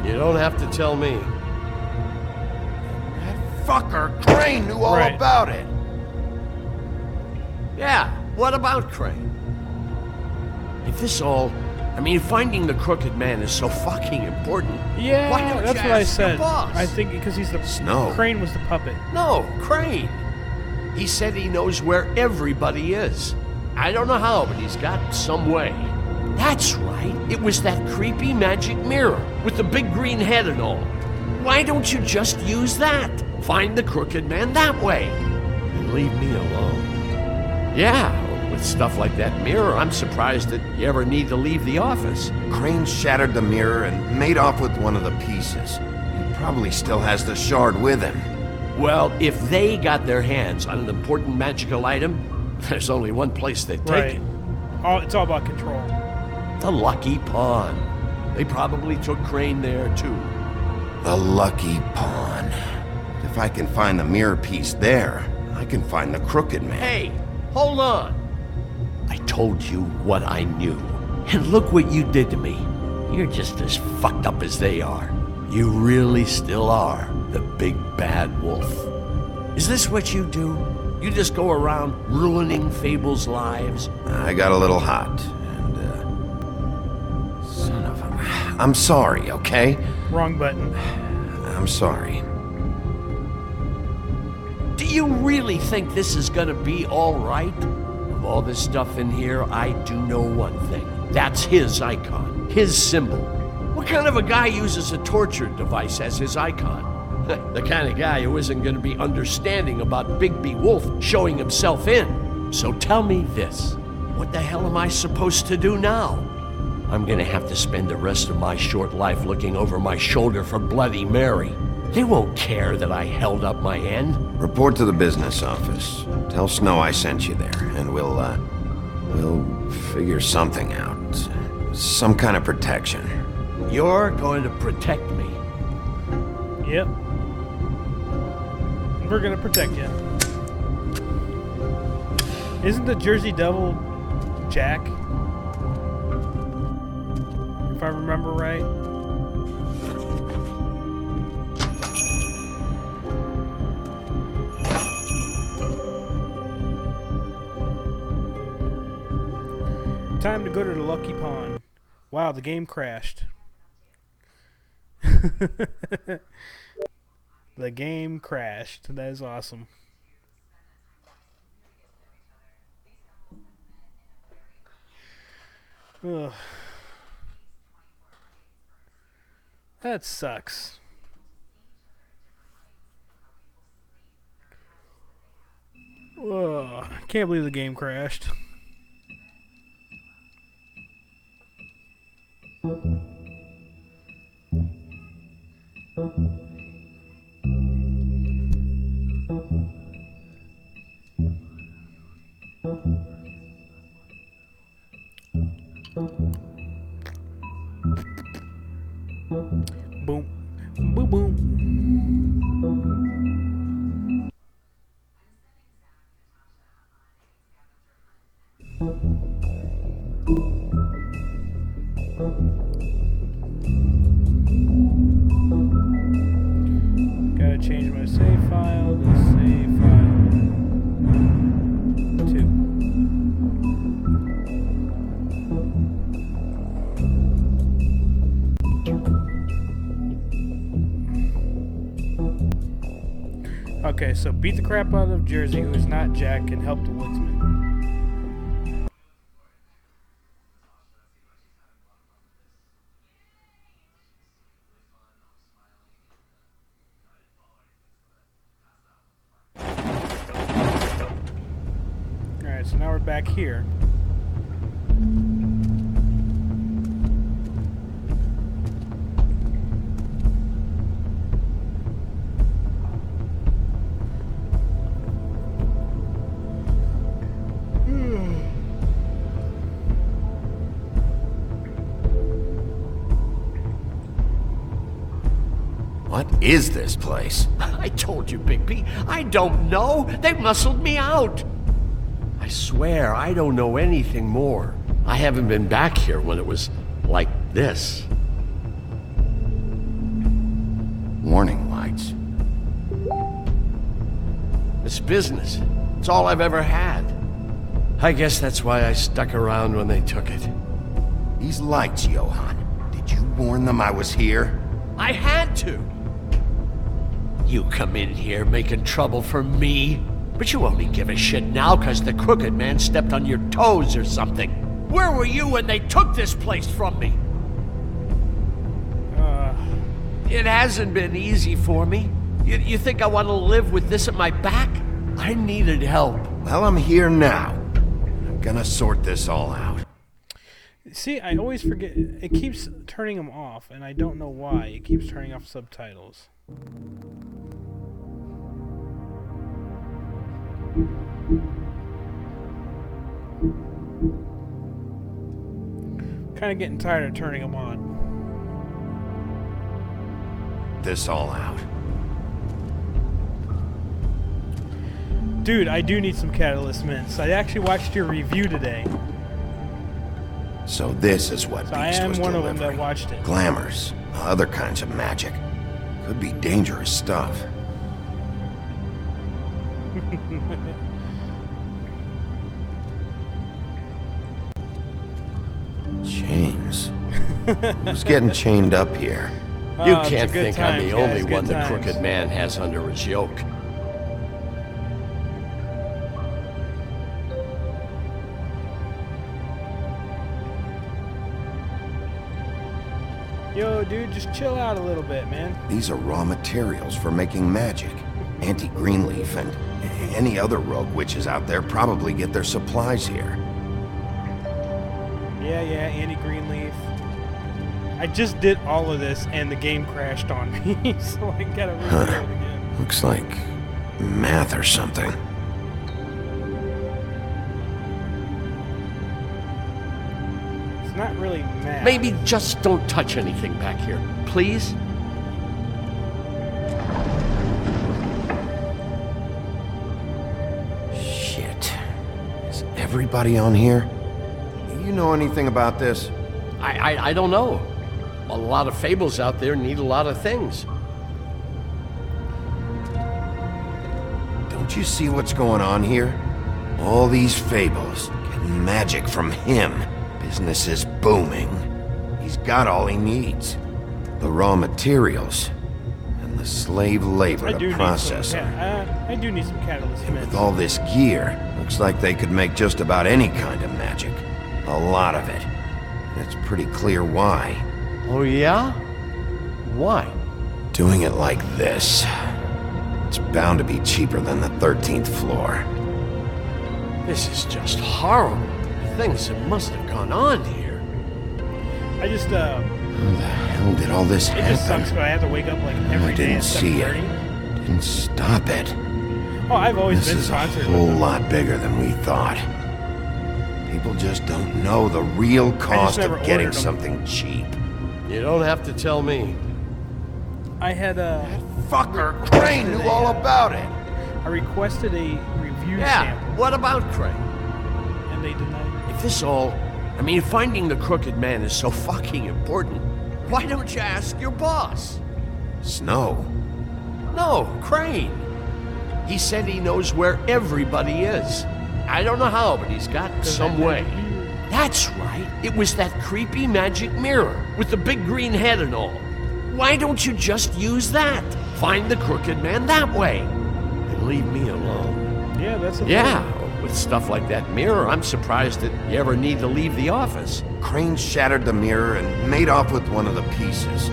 You don't have to tell me. That fucker Crane knew all about it. Yeah, what about Crane? If this all... I mean, finding the Crooked Man is so fucking important. Yeah, why don't that's you what I ask said. the boss? I think because he's the... Snow. Crane was the puppet. No, Crane. He said he knows where everybody is. I don't know how, but he's got some way. That's right. It was that creepy magic mirror with the big green head and all. Why don't you just use that? Find the Crooked Man that way. And leave me alone. Yeah, with stuff like that mirror, I'm surprised that you ever need to leave the office. Crane shattered the mirror and made off with one of the pieces. He probably still has the shard with him. Well, if they got their hands on an important magical item, there's only one place they'd take it. It's all about control. The Lucky Pawn. They probably took Crane there, too. The Lucky Pawn. If I can find the mirror piece there, I can find the Crooked Man. Hey, hold on. I told you what I knew. And look what you did to me. You're just as fucked up as they are. You really still are the big bad wolf. Is this what you do? You just go around ruining Fable's lives? I got a little hot, and, son of a... I'm sorry, okay? Wrong button. I'm sorry. Do you really think this is gonna be all right? Of all this stuff in here, I do know one thing. That's his icon, his symbol. What kind of a guy uses a torture device as his icon? The kind of guy who isn't gonna be understanding about Bigby Wolf showing himself in. So tell me this, what the hell am I supposed to do now? I'm gonna have to spend the rest of my short life looking over my shoulder for Bloody Mary. They won't care that I held up my end. Report to the business office. Tell Snow I sent you there, and we'll figure something out. Some kind of protection. You're going to protect me. Yep. We're gonna protect you. Isn't the Jersey Devil Jack? If I remember right. Time to go to the Lucky Pawn. Wow, the game crashed. The game crashed. That is awesome. Ugh. That sucks. Ugh. Can't believe the game crashed. Boom. Boom boom. Gotta change my save file to save file 2. Okay, so beat the crap out of Jersey, who is not Jack, and help the woodsman. Alright, so now we're back here. What is this place? I told you, Bigby. I don't know. They muscled me out. I swear, I don't know anything more. I haven't been back here when it was like this. Warning lights. It's business. It's all I've ever had. I guess that's why I stuck around when they took it. These lights, Johann. Did you warn them I was here? I had to. You come in here making trouble for me, but you only give a shit now because the Crooked Man stepped on your toes or something. Where were you when they took this place from me? It hasn't been easy for me. You think I want to live with this at my back? I needed help. Well, I'm here now. I'm gonna sort this all out. See, I always forget. It keeps turning them off, and I don't know why. It keeps turning off subtitles. Kind of getting tired of turning them on. This all out. Dude, I do need some catalyst mints. I actually watched your review today. So this is what So I Beast am was one of delivering. them that watched it. Glamours, other kinds of magic. Could be dangerous stuff. Chains. Who's getting chained up here? You it's can't a good think I'm times, the guys, only good one the times. Crooked Man has under his yoke. Yo, dude, just chill out a little bit, man. These are raw materials for making magic. Auntie Greenleaf and any other rogue witches out there probably get their supplies here. Yeah, Andy Greenleaf. I just did all of this and the game crashed on me, so I gotta redo it again. Looks like math or something. It's not really math. Maybe just don't touch anything back here, please? Shit. Is everybody on here? You know anything about this? I don't know. A lot of fables out there need a lot of things. Don't you see what's going on here? All these fables, getting magic from him. Business is booming. He's got all he needs. The raw materials and the slave labor to process them. I do need some catalyst mints. With all this gear, looks like they could make just about any kind of magic. A lot of it. It's pretty clear why. Oh yeah? Why? Doing it like this. It's bound to be cheaper than the 13th floor. This is just horrible. Things that must have gone on here. I just, How the hell did all this it happen? just sucks because I have to wake up like every I day didn't at see it. 7:30. Didn't stop it. Oh, I've always This been is a sponsored whole with them. lot bigger than we thought. People just don't know the real cost never of getting ordered 'em. something cheap. You don't have to tell me. I had a... Fucker, Crane knew all about it. I requested a review Yeah, sample, what about Craig? and they denied it. If this all... I mean, finding the Crooked Man is so fucking important, why don't you ask your boss? Snow. No, Crane. He said he knows where everybody is. I don't know how, but he's got some way. That's right. It was that creepy magic mirror with the big green head and all. Why don't you just use that? Find the Crooked Man that way. And leave me alone. Yeah, that's the Yeah, with stuff like that mirror, I'm surprised that you ever need to leave the office. Crane shattered the mirror and made off with one of the pieces.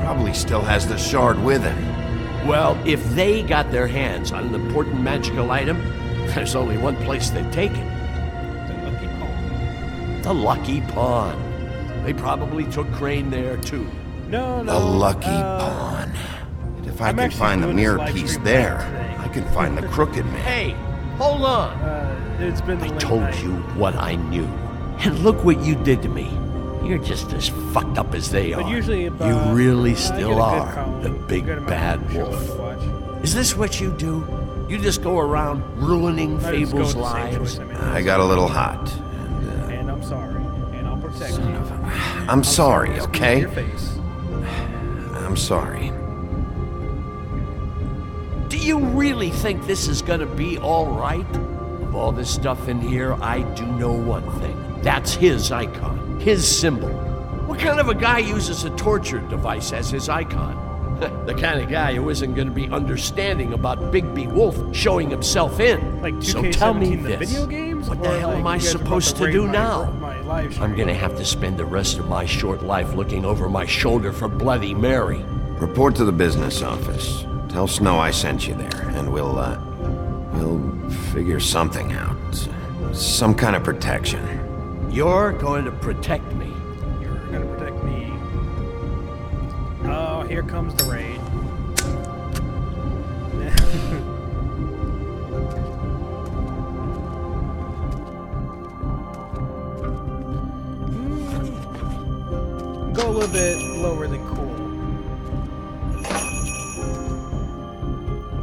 Probably still has the shard with him. Well, if they got their hands on an important magical item, there's only one place they'd take it. The Lucky Pawn. The Lucky Pawn. They probably took Crane there, too. No, The Lucky Pawn. And if I I'm can actually find the doing this mirror live piece stream there, today. I can find the Crooked Man. Hey, hold on. It's been I a late told night. you what I knew. And look what you did to me. You're just as fucked up as they But are. usually You about, really I get a still good are column, the big good amount bad of shows wolf. to watch. Is this what you do? You just go around ruining I just go Fable's with the same lives? choice I made. I got a little hot. And I'm sorry. And I'll protect you. I'm sorry, Squeeze okay? your face. I'm sorry. Do you really think this is gonna be all right? Of all this stuff in here, I do know one thing. That's his icon, his symbol. What kind of a guy uses a torture device as his icon? The kind of guy who isn't gonna be understanding about Bigby Wolf showing himself in. Like 2K17 So tell me the this. video games? What or the hell like am I you guys are about supposed to raid do my- now? my live stream? I'm gonna have to spend the rest of my short life looking over my shoulder for Bloody Mary. Report to the business office. Tell Snow I sent you there, and we'll figure something out. Some kind of protection. You're going to protect me. You're gonna protect me. Oh, here comes the raid. go a little bit lower than cool.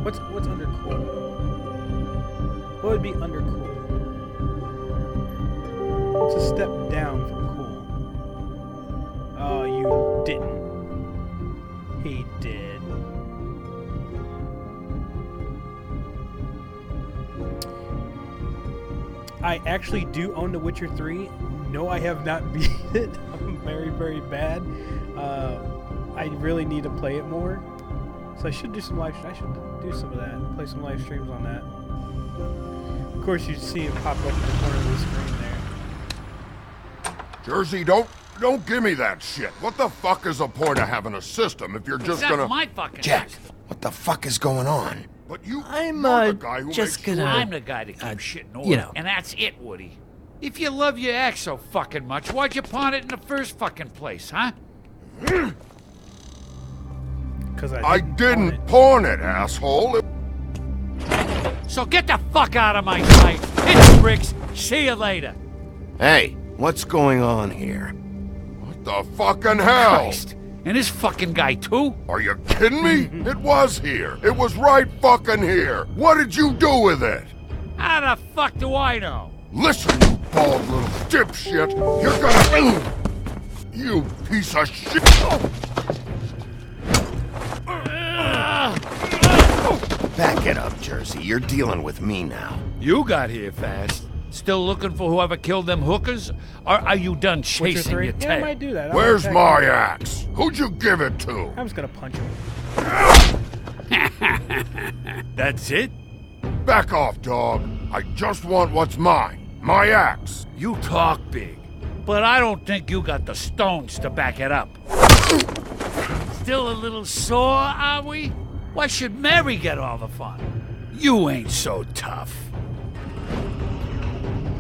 What's under cool? What would be under cool? What's a step down from cool? Oh, you didn't. He did. I actually do own The Witcher 3. No, I have not beat it. I'm very, very bad. I really need to play it more. So I should do some I should do some of that. Play some live streams on that. Of course, you see it pop up in the corner of the screen there. Jersey, don't give me that shit. What the fuck is the point of having a system if you're just gonna... my fucking Jack, system. what the fuck is going on? But you're the guy who just makes gonna. sure- I'm the guy to keep shit in order. you know. And that's it, Woody. If you love your ex so fucking much, why'd you pawn it in the first fucking place, huh? Because I didn't pawn it, asshole. So get the fuck out of my sight. Hit the bricks. See you later. Hey, what's going on here? What the fucking hell? Christ. And this fucking guy, too? Are you kidding me? It was here. It was right fucking here. What did you do with it? How the fuck do I know? Listen, you bald little dipshit. You're gonna... You piece of shit. Back it up, Jersey. You're dealing with me now. You got here fast. Still looking for whoever killed them hookers? Or are you done chasing your tail? Yeah, I might do that. I'll Where's attack my him. axe? Who'd you give it to? I'm just gonna punch him. That's it? Back off, dog. I just want what's mine. My axe. You talk big, but I don't think you got the stones to back it up. Still a little sore, are we? Why should Mary get all the fun? You ain't so tough.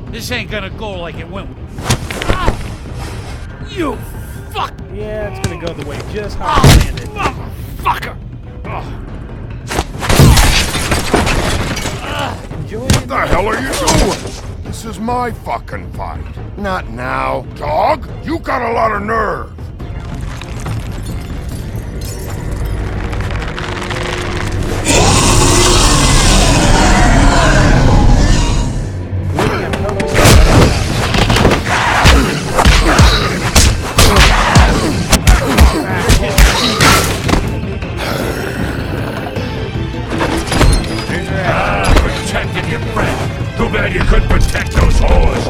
This ain't gonna go like it went. You fuck! Yeah, it's gonna go the way just how I planned it. Motherfucker! What the hell are you doing? This is my fucking fight. Not now. Dog, you got a lot of nerve. Protected your friend. Too bad you couldn't protect those whores.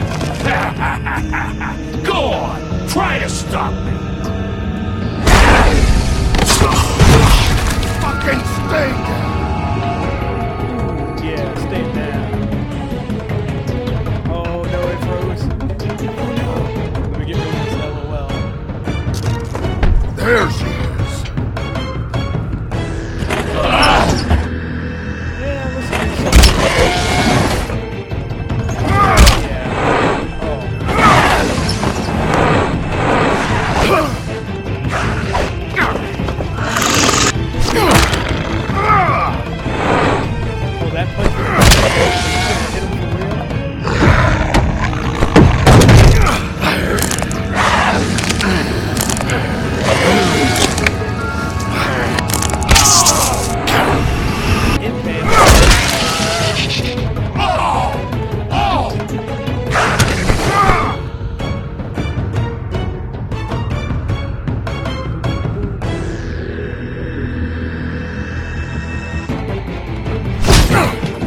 Go on, try to stop me. Fucking stay down. Yeah, stay down. Oh no, it froze. Oh no. Let me get rid of this LOL. There she is. Yeah, let's do something. Oh, that punch hit him for real?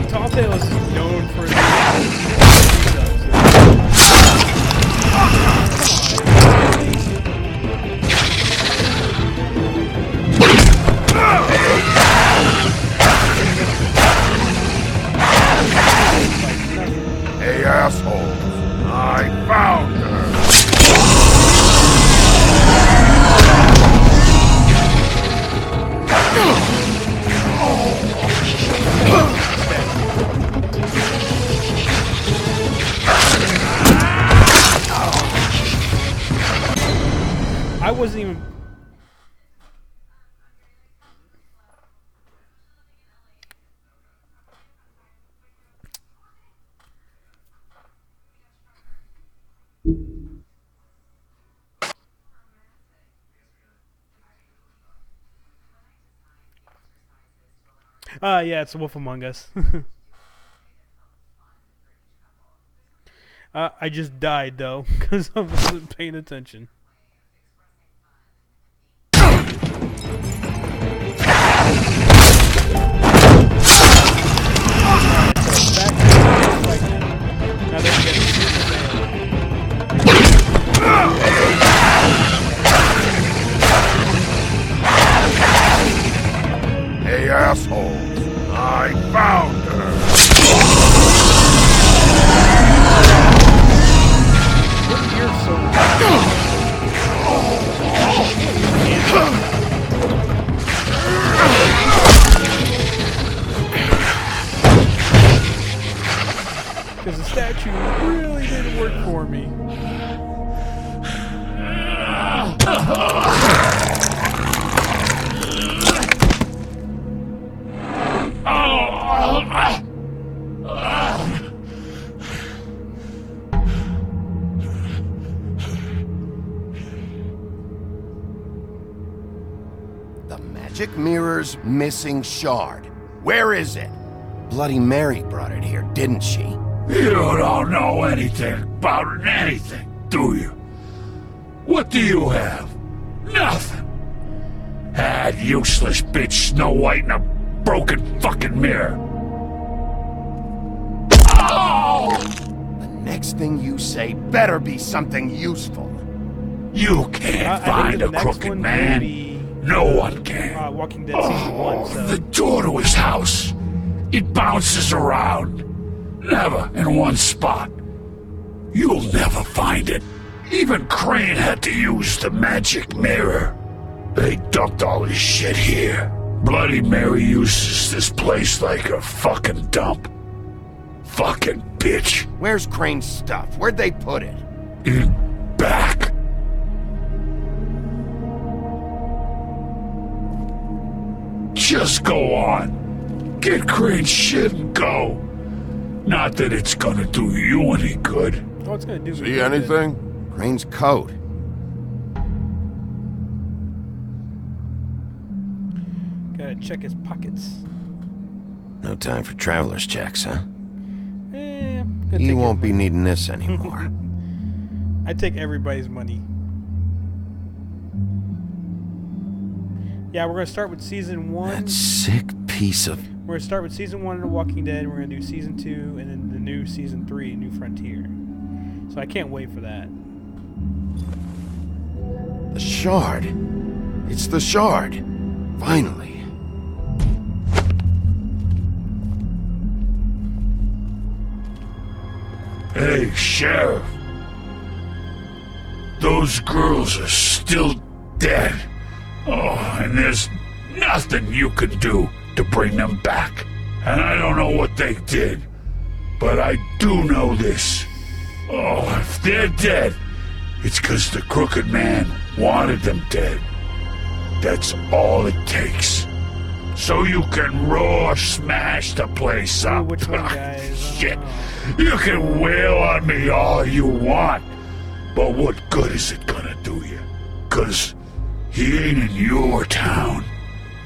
TellTale is known for Hey, asshole. I found her. I wasn't even. Yeah, it's Wolf Among Us. I just died though because I wasn't paying attention. Hey, assholes! I found her! You're so... Because the statue really didn't work for me. The magic mirror's missing shard. Where is it? Bloody Mary brought it here, didn't she? You don't know anything about anything, do you? What do you have? Nothing. That useless bitch Snow White in a broken fucking mirror. Oh! The next thing you say better be something useful. You can't find a crooked man. No one can. Walking Dead season 1. So. The door to his house. It bounces around. Never in one spot. You'll never find it. Even Crane had to use the magic mirror. They dumped all his shit here. Bloody Mary uses this place like a fucking dump. Fucking bitch. Where's Crane's stuff? Where'd they put it? In back. Just go on. Get Crane's shit and go. Not that it's gonna do you any good. Oh, it's gonna do me See anything? Crane's coat. Gotta check his pockets. No time for traveler's checks, huh? Gonna You take won't be needing this anymore. I take everybody's money. Yeah, we're gonna start with season 1. That sick piece of... We're gonna start with season 1 of The Walking Dead. We're gonna do season 2, and then the new season 3, New Frontier. So I can't wait for that. The shard. It's the shard. Finally. Hey, Sheriff. Those girls are still dead. Oh, and there's nothing you can do to bring them back. And I don't know what they did, but I do know this. Oh, if they're dead, it's 'cause the Crooked Man wanted them dead. That's all it takes. So you can raw smash the place up. Which one, guys? Shit. You can wail on me all you want, but what good is it gonna do you? 'Cause he ain't in your town.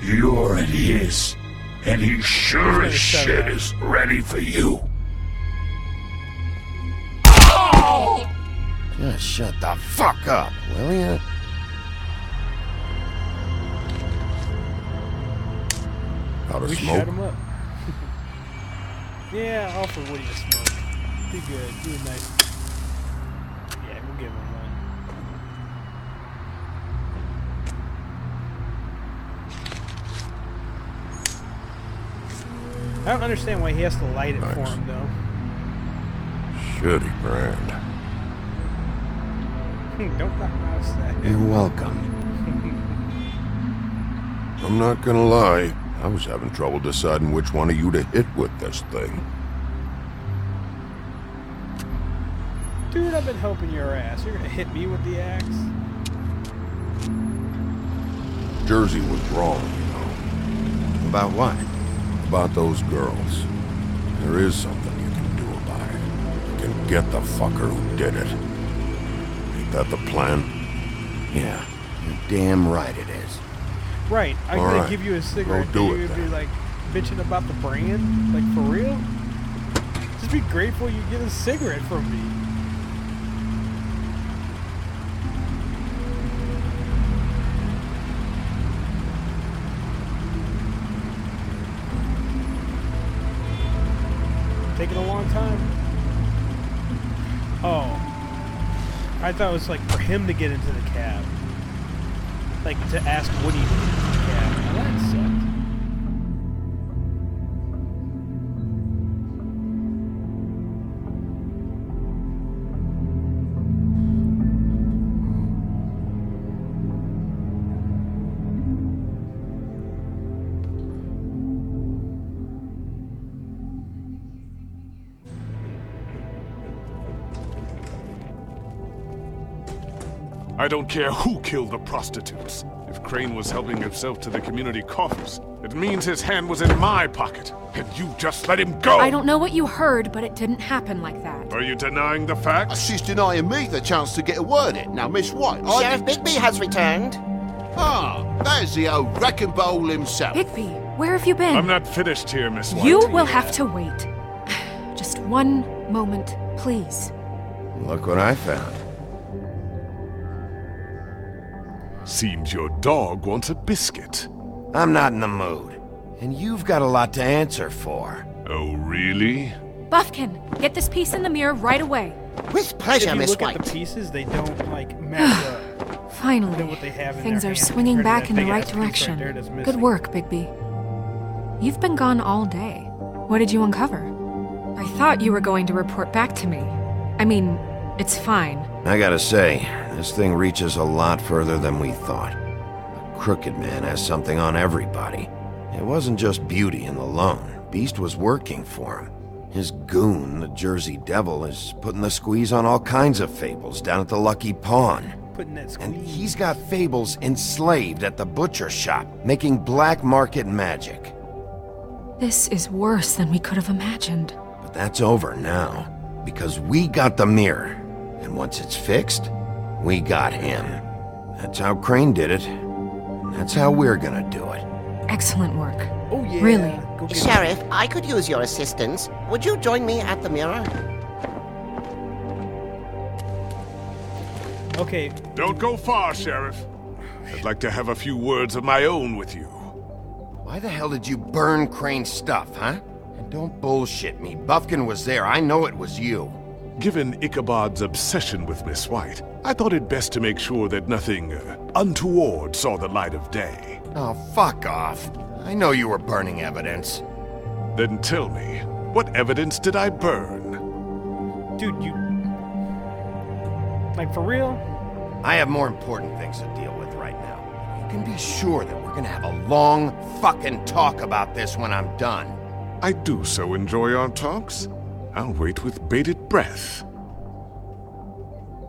You're in his. And he sure as shit is ready for you. Oh! Just shut the fuck up, will ya? Out of We smoke? shut him up. Yeah, offer Woody a smoke. Be good. Do it nice. Yeah, we'll give him one. I don't understand why he has to light it for him, though. Shitty brand. Don't knock mouse that. You're welcome. I'm not gonna lie. I was having trouble deciding which one of you to hit with this thing. Dude, I've been helping your ass. You're gonna hit me with the axe? Jersey was wrong, you know. About what? About those girls. There is something you can do about it. You can get the fucker who did it. Ain't that the plan? Yeah, you're damn right it is. Right. I'm All gonna right. give you a cigarette. Go do and it you'd be then. like, bitching about the brand? Like, for real? Just be grateful you get a cigarette from me. Taking a long time. Oh. I thought it was like for him to get into the cab. Like to ask Woody to get into the cab. Now that sucked. I don't care who killed the prostitutes. If Crane was helping himself to the community coffers, it means his hand was in my pocket, and you just let him go! I don't know what you heard, but it didn't happen like that. Are you denying the facts? She's denying me the chance to get a word in. Now, Miss White, Sheriff Bigby has returned. Ah, there's the old wrecking bowl himself. Bigby, where have you been? I'm not finished here, Miss White. You will have to wait. Just one moment, please. Look what I found. Seems your dog wants a biscuit. I'm not in the mood. And you've got a lot to answer for. Oh, really? Buffkin, get this piece in the mirror right away. With pleasure, Miss If you White. look at the pieces, they don't, like, match up. Finally, Than what they have in things their are hand. swinging Compared to back that in the big right ass piece right direction. there that's missing. Good work, Bigby. You've been gone all day. What did you uncover? I thought you were going to report back to me. I mean, it's fine. I gotta say, this thing reaches a lot further than we thought. The Crooked Man has something on everybody. It wasn't just Beauty and the loan. Beast was working for him. His goon, the Jersey Devil, is putting the squeeze on all kinds of fables down at the Lucky Pawn. Putting that squeeze. And he's got fables enslaved at the butcher shop, making black market magic. This is worse than we could have imagined. But that's over now, because we got the mirror. And once it's fixed, we got him. That's how Crane did it. That's how we're gonna do it. Excellent work. Oh, yeah. Really? Sheriff, I could use your assistance. Would you join me at the mirror? Okay. Don't go far, Sheriff. I'd like to have a few words of my own with you. Why the hell did you burn Crane's stuff, huh? And don't bullshit me. Buffkin was there. I know it was you. Given Ichabod's obsession with Miss White, I thought it best to make sure that nothing untoward saw the light of day. Oh, fuck off. I know you were burning evidence. Then tell me, what evidence did I burn? Dude, you... Like, for real? I have more important things to deal with right now. You can be sure that we're gonna have a long fucking talk about this when I'm done. I do so enjoy our talks. I'll wait with bated breath.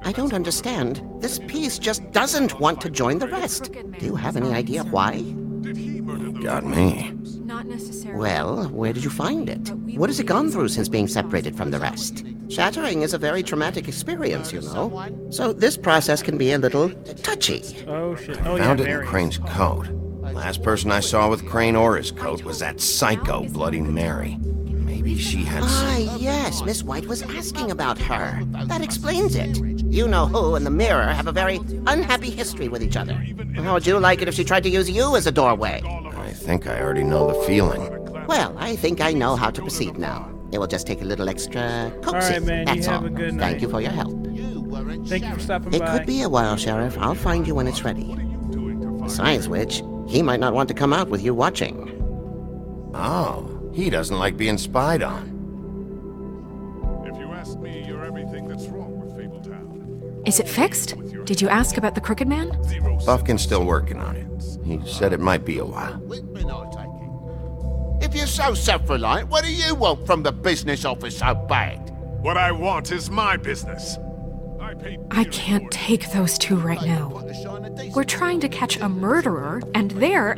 I don't understand. This piece just doesn't want to join the rest. Do you have any idea why? You got me. Not necessarily. Well, where did you find it? What has it gone through since being separated from the rest? Shattering is a very traumatic experience, you know. So this process can be a little touchy. Oh, shit. Oh, Found yeah, it in very. Crane's coat. Last person I saw with Crane or his coat was that psycho Bloody Mary. Maybe she had Ah, yes, Miss White was asking about her. That explains it. You know who and the mirror have a very unhappy history with each other. How would you like it if she tried to use you as a doorway? I think I already know the feeling. Well, I think I know how to proceed now. It will just take a little extra coaxing. All right, man, you That's have all. a good Thank night. you for your help. Thank you for stopping It by. could be a while, Sheriff. I'll find you when it's ready. Besides which, he might not want to come out with you watching. Oh, he doesn't like being spied on. If you ask me, you're everything that's wrong with Fabletown. Is it fixed? Did you ask about the Crooked Man? Buffkin's still working on it. He said it might be a while. If you're so self-reliant, what do you want from the business office so bad? What I want is my business. I can't take those two right now. We're trying to catch a murderer, and they're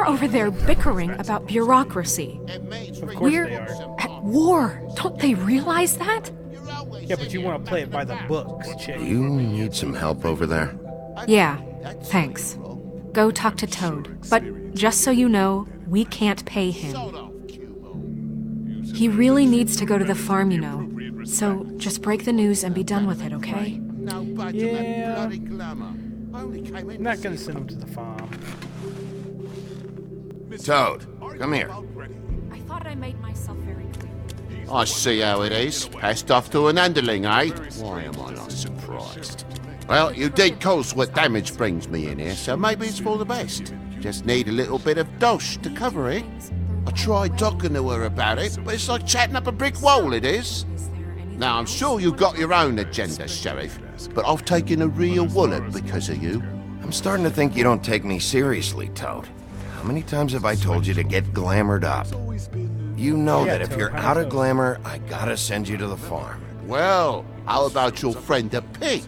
over there bickering about bureaucracy. Of course We're they are. at war. Don't they realize that? Yeah, but you want to play it by the books, chick. Do you need some help over there? Yeah, thanks. Go talk to Toad. But just so you know, We can't pay him. He really needs to go to the farm, you know. So just break the news and be done with it, okay? Yeah. I'm not gonna send him to the farm. Toad, come here. I thought I made myself very clear. I see how it is. Passed off to an underling, eh? Why am I not surprised? Well, you did cause what damage brings me in here, so maybe it's for the best. Just need a little bit of dosh to cover it. I tried talking to her about it, but it's like chatting up a brick wall, it is. Now, I'm sure you've got your own agenda, Sheriff, but I've taken a real wallet because of you. I'm starting to think you don't take me seriously, Toad. How many times have I told you to get glamored up? You know that if you're out of glamour, I gotta send you to the farm. Well, how about your friend the pig,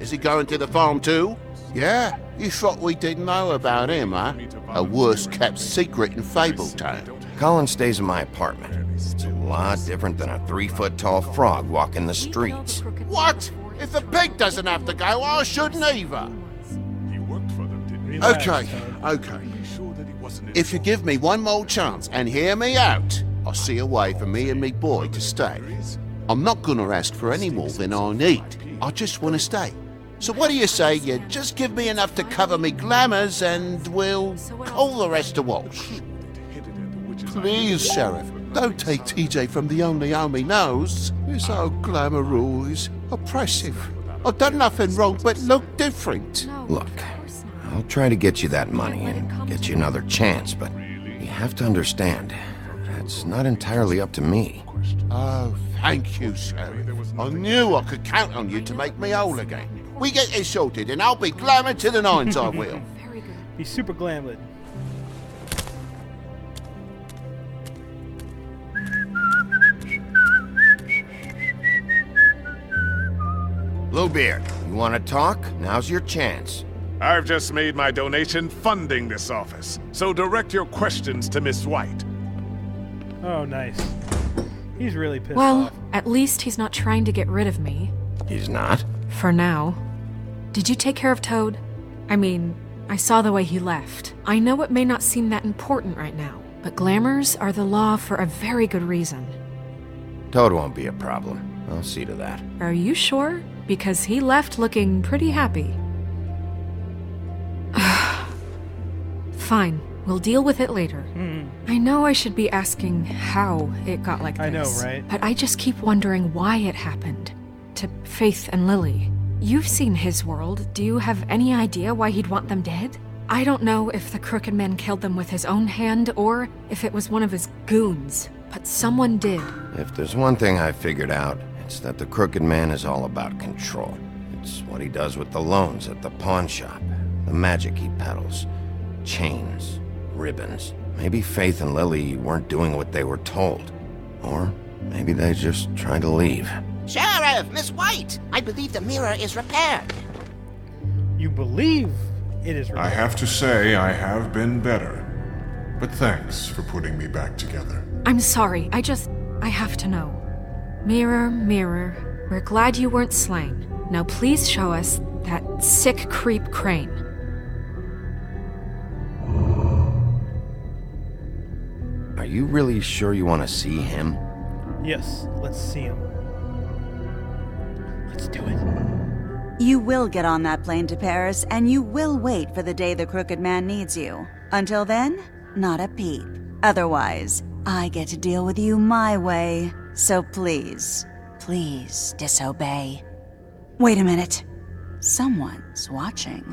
Is he going to the farm too? Yeah? You thought we didn't know about him, huh? A worst-kept secret in Fabletown. Colin stays in my apartment. It's a lot different than a 3-foot-tall frog walking the streets. What? If the pig doesn't have to go, I shouldn't either. Okay. If you give me one more chance and hear me out, I'll see a way for me and me boy to stay. I'm not gonna ask for any more than I need. I just want to stay. So what do you say you just give me enough to cover me glamours and we'll call the rest a wash? Please, Sheriff, don't take TJ from the only home he knows. This old glamour rule is oppressive. I've done nothing wrong but look different. Look, I'll try to get you that money and get you another chance, but you have to understand, that's not entirely up to me. Oh, thank you, Sheriff. I knew I could count on you to make me whole again. We get this sorted and I'll be glamour to the nines, I will. Be super glamoured. Bluebeard, you want to talk? Now's your chance. I've just made my donation funding this office, so direct your questions to Miss White. Oh, nice. He's really pissed Well, off. at least he's not trying to get rid of me. He's not? For now. Did you take care of Toad? I mean, I saw the way he left. I know it may not seem that important right now, but glamours are the law for a very good reason. Toad won't be a problem. I'll see to that. Are you sure? Because he left looking pretty happy. Fine, we'll deal with it later. I know I should be asking how it got like this. I know, right? But I just keep wondering why it happened. To Faith and Lily. You've seen his world. Do you have any idea why he'd want them dead? I don't know if the Crooked Man killed them with his own hand or if it was one of his goons, but someone did. If there's one thing I figured out, it's that the Crooked Man is all about control. It's what he does with the loans at the pawn shop, the magic he peddles, chains, ribbons. Maybe Faith and Lily weren't doing what they were told. Or maybe they just tried to leave. Sheriff, Miss White, I believe the mirror is repaired. You believe it is repaired? I have to say I have been better. But thanks for putting me back together. I'm sorry, I have to know. Mirror, mirror, we're glad you weren't slain. Now please show us that sick creep Crane. Are you really sure you want to see him? Yes, let's see him. Let's do it. You will get on that plane to Paris, and you will wait for the day the Crooked Man needs you. Until then, not a peep. Otherwise, I get to deal with you my way. So please, please disobey. Wait a minute. Someone's watching.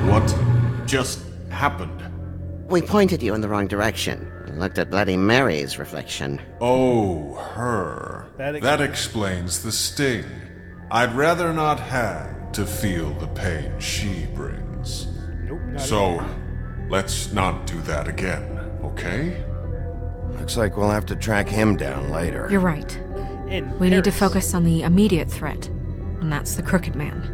What just happened? We pointed you in the wrong direction and looked at Bloody Mary's reflection. Oh, her. That explains the sting. I'd rather not have to feel the pain she brings. Nope, not So, again. let's not do that again, okay? Looks like we'll have to track him down later. You're right. We need to focus on the immediate threat, and that's the Crooked Man.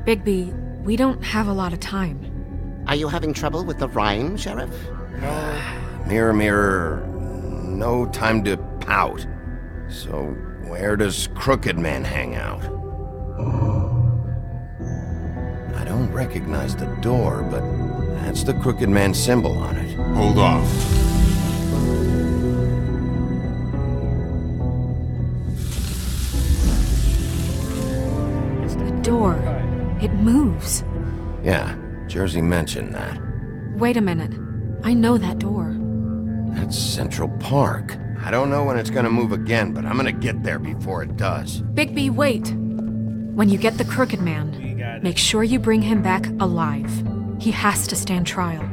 Bigby, we don't have a lot of time. Are you having trouble with the rhyme, Sheriff? No. Mirror, mirror, no time to out. So, where does Crooked Man hang out? I don't recognize the door, but that's the Crooked Man symbol on it. Hold on. The door. It moves. Yeah, Jersey mentioned that. Wait a minute. I know that door. That's Central Park. I don't know when it's gonna move again, but I'm gonna get there before it does. Bigby, wait. When you get the Crooked Man, make sure you bring him back alive. He has to stand trial.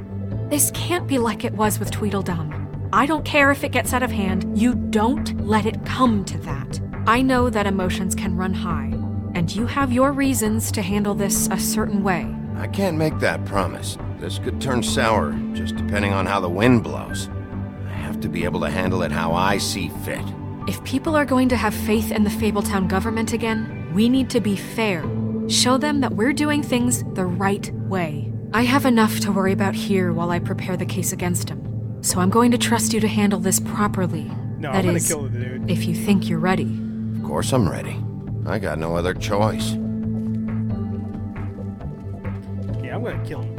This can't be like it was with Tweedledum. I don't care if it gets out of hand. You don't let it come to that. I know that emotions can run high, and you have your reasons to handle this a certain way. I can't make that promise. This could turn sour, just depending on how the wind blows. I have to be able to handle it how I see fit. If people are going to have faith in the Fabletown government again, we need to be fair. Show them that we're doing things the right way. I have enough to worry about here while I prepare the case against him. So I'm going to trust you to handle this properly. No, that I'm gonna is, kill the dude. if you think you're ready. Of course I'm ready. I got no other choice. Yeah, I'm gonna kill him.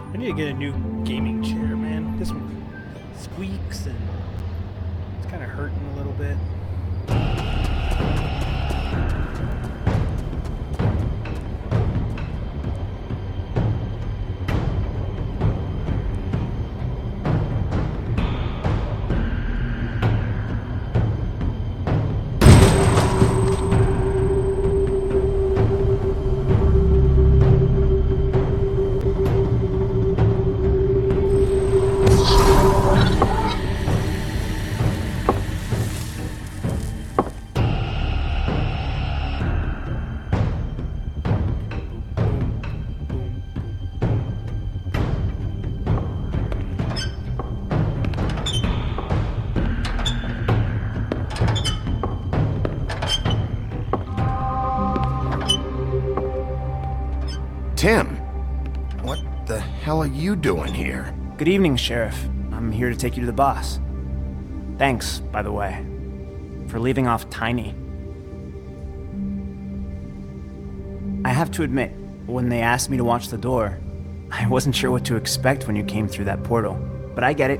I need to get a new gaming chair, man. This one squeaks and it's kind of hurting a little bit. Tim, what the hell are you doing here? Good evening, Sheriff. I'm here to take you to the boss. Thanks, by the way, for leaving off Tiny. I have to admit, when they asked me to watch the door, I wasn't sure what to expect when you came through that portal. But I get it.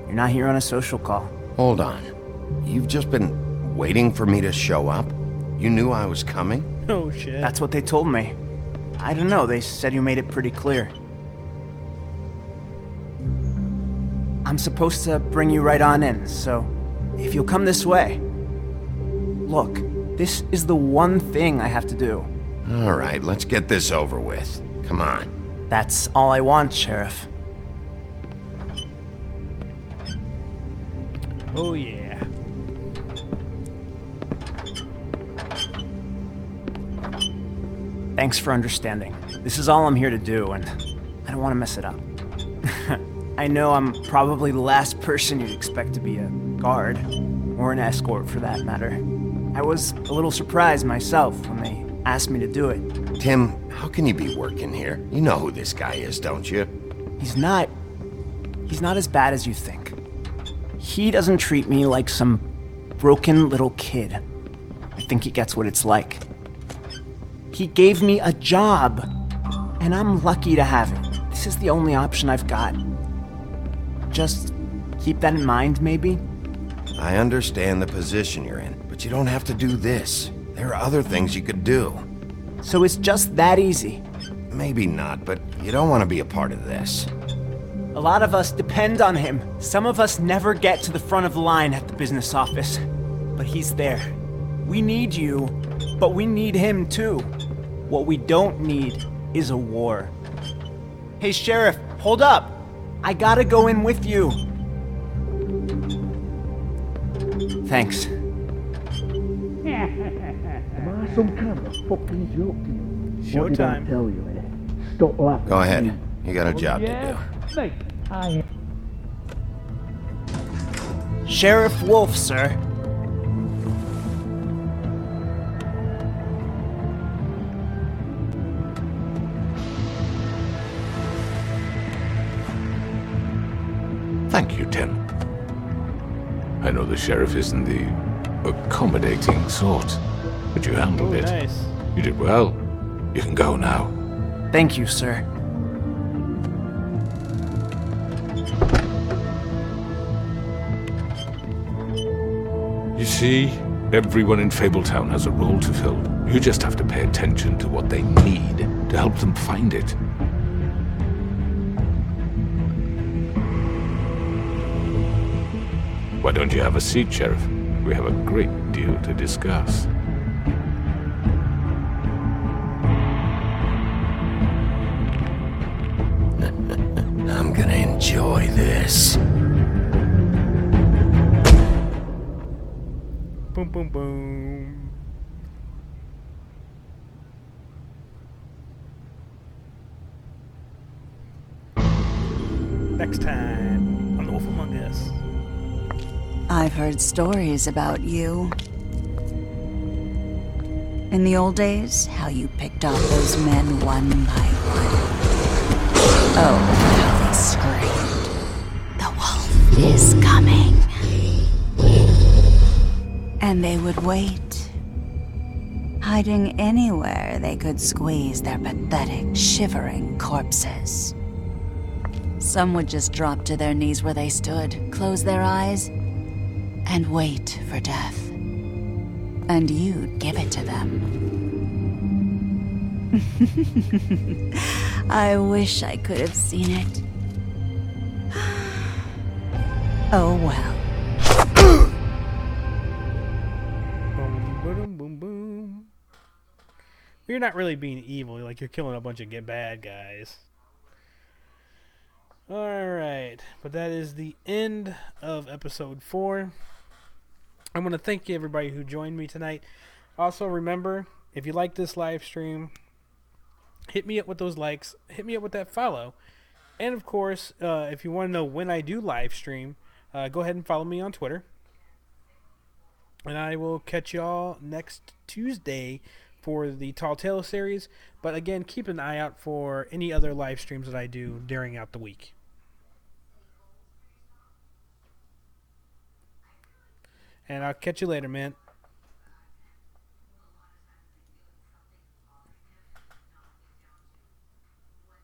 You're not here on a social call. Hold on. You've just been waiting for me to show up? You knew I was coming? Oh, shit. That's what they told me. I don't know, they said you made it pretty clear. I'm supposed to bring you right on in, so if you'll come this way. Look, this is the one thing I have to do. All right, let's get this over with. Come on. That's all I want, Sheriff. Oh, yeah. Thanks for understanding. This is all I'm here to do, and I don't want to mess it up. I know I'm probably the last person you'd expect to be a guard, or an escort for that matter. I was a little surprised myself when they asked me to do it. Tim, how can you be working here? You know who this guy is, don't you? He's not as bad as you think. He doesn't treat me like some broken little kid. I think he gets what it's like. He gave me a job, and I'm lucky to have it. This is the only option I've got. Just keep that in mind, maybe? I understand the position you're in, but you don't have to do this. There are other things you could do. So it's just that easy? Maybe not, but you don't want to be a part of this. A lot of us depend on him. Some of us never get to the front of the line at the business office. But he's there. We need you, but we need him too. What we don't need is a war. Hey, Sheriff, hold up! I gotta go in with you. Thanks. Am I some kind of fucking joke to you? What did I tell you, eh? Stop laughing. Go ahead. You got a job to do. Mate, I am. Sheriff Wolf, sir. Thank you, Tim. I know the sheriff isn't the accommodating sort, but you handled it. Nice. You did well. You can go now. Thank you, sir. You see, everyone in Fabletown has a role to fill. You just have to pay attention to what they need to help them find it. Why don't you have a seat, Sheriff? We have a great deal to discuss. I'm gonna enjoy this. Boom, boom, boom. Next time on The Wolf Among Us. I've heard stories about you. In the old days, how you picked off those men one by one. Oh, how they screamed. The wolf is coming. And they would wait, hiding anywhere they could squeeze their pathetic, shivering corpses. Some would just drop to their knees where they stood, close their eyes, and wait for death. And you'd give it to them. I wish I could have seen it. Oh well. Boom, boom, boom. You're not really being evil, like you're killing a bunch of bad guys. Alright, but that is the end of episode 4. I want to thank you everybody who joined me tonight. Also remember, if you like this live stream, hit me up with those likes, hit me up with that follow. And of course, if you want to know when I do live stream, go ahead and follow me on Twitter. And I will catch y'all next Tuesday for the TellTale series. But again, keep an eye out for any other live streams that I do during out the week. And I'll catch you later, man.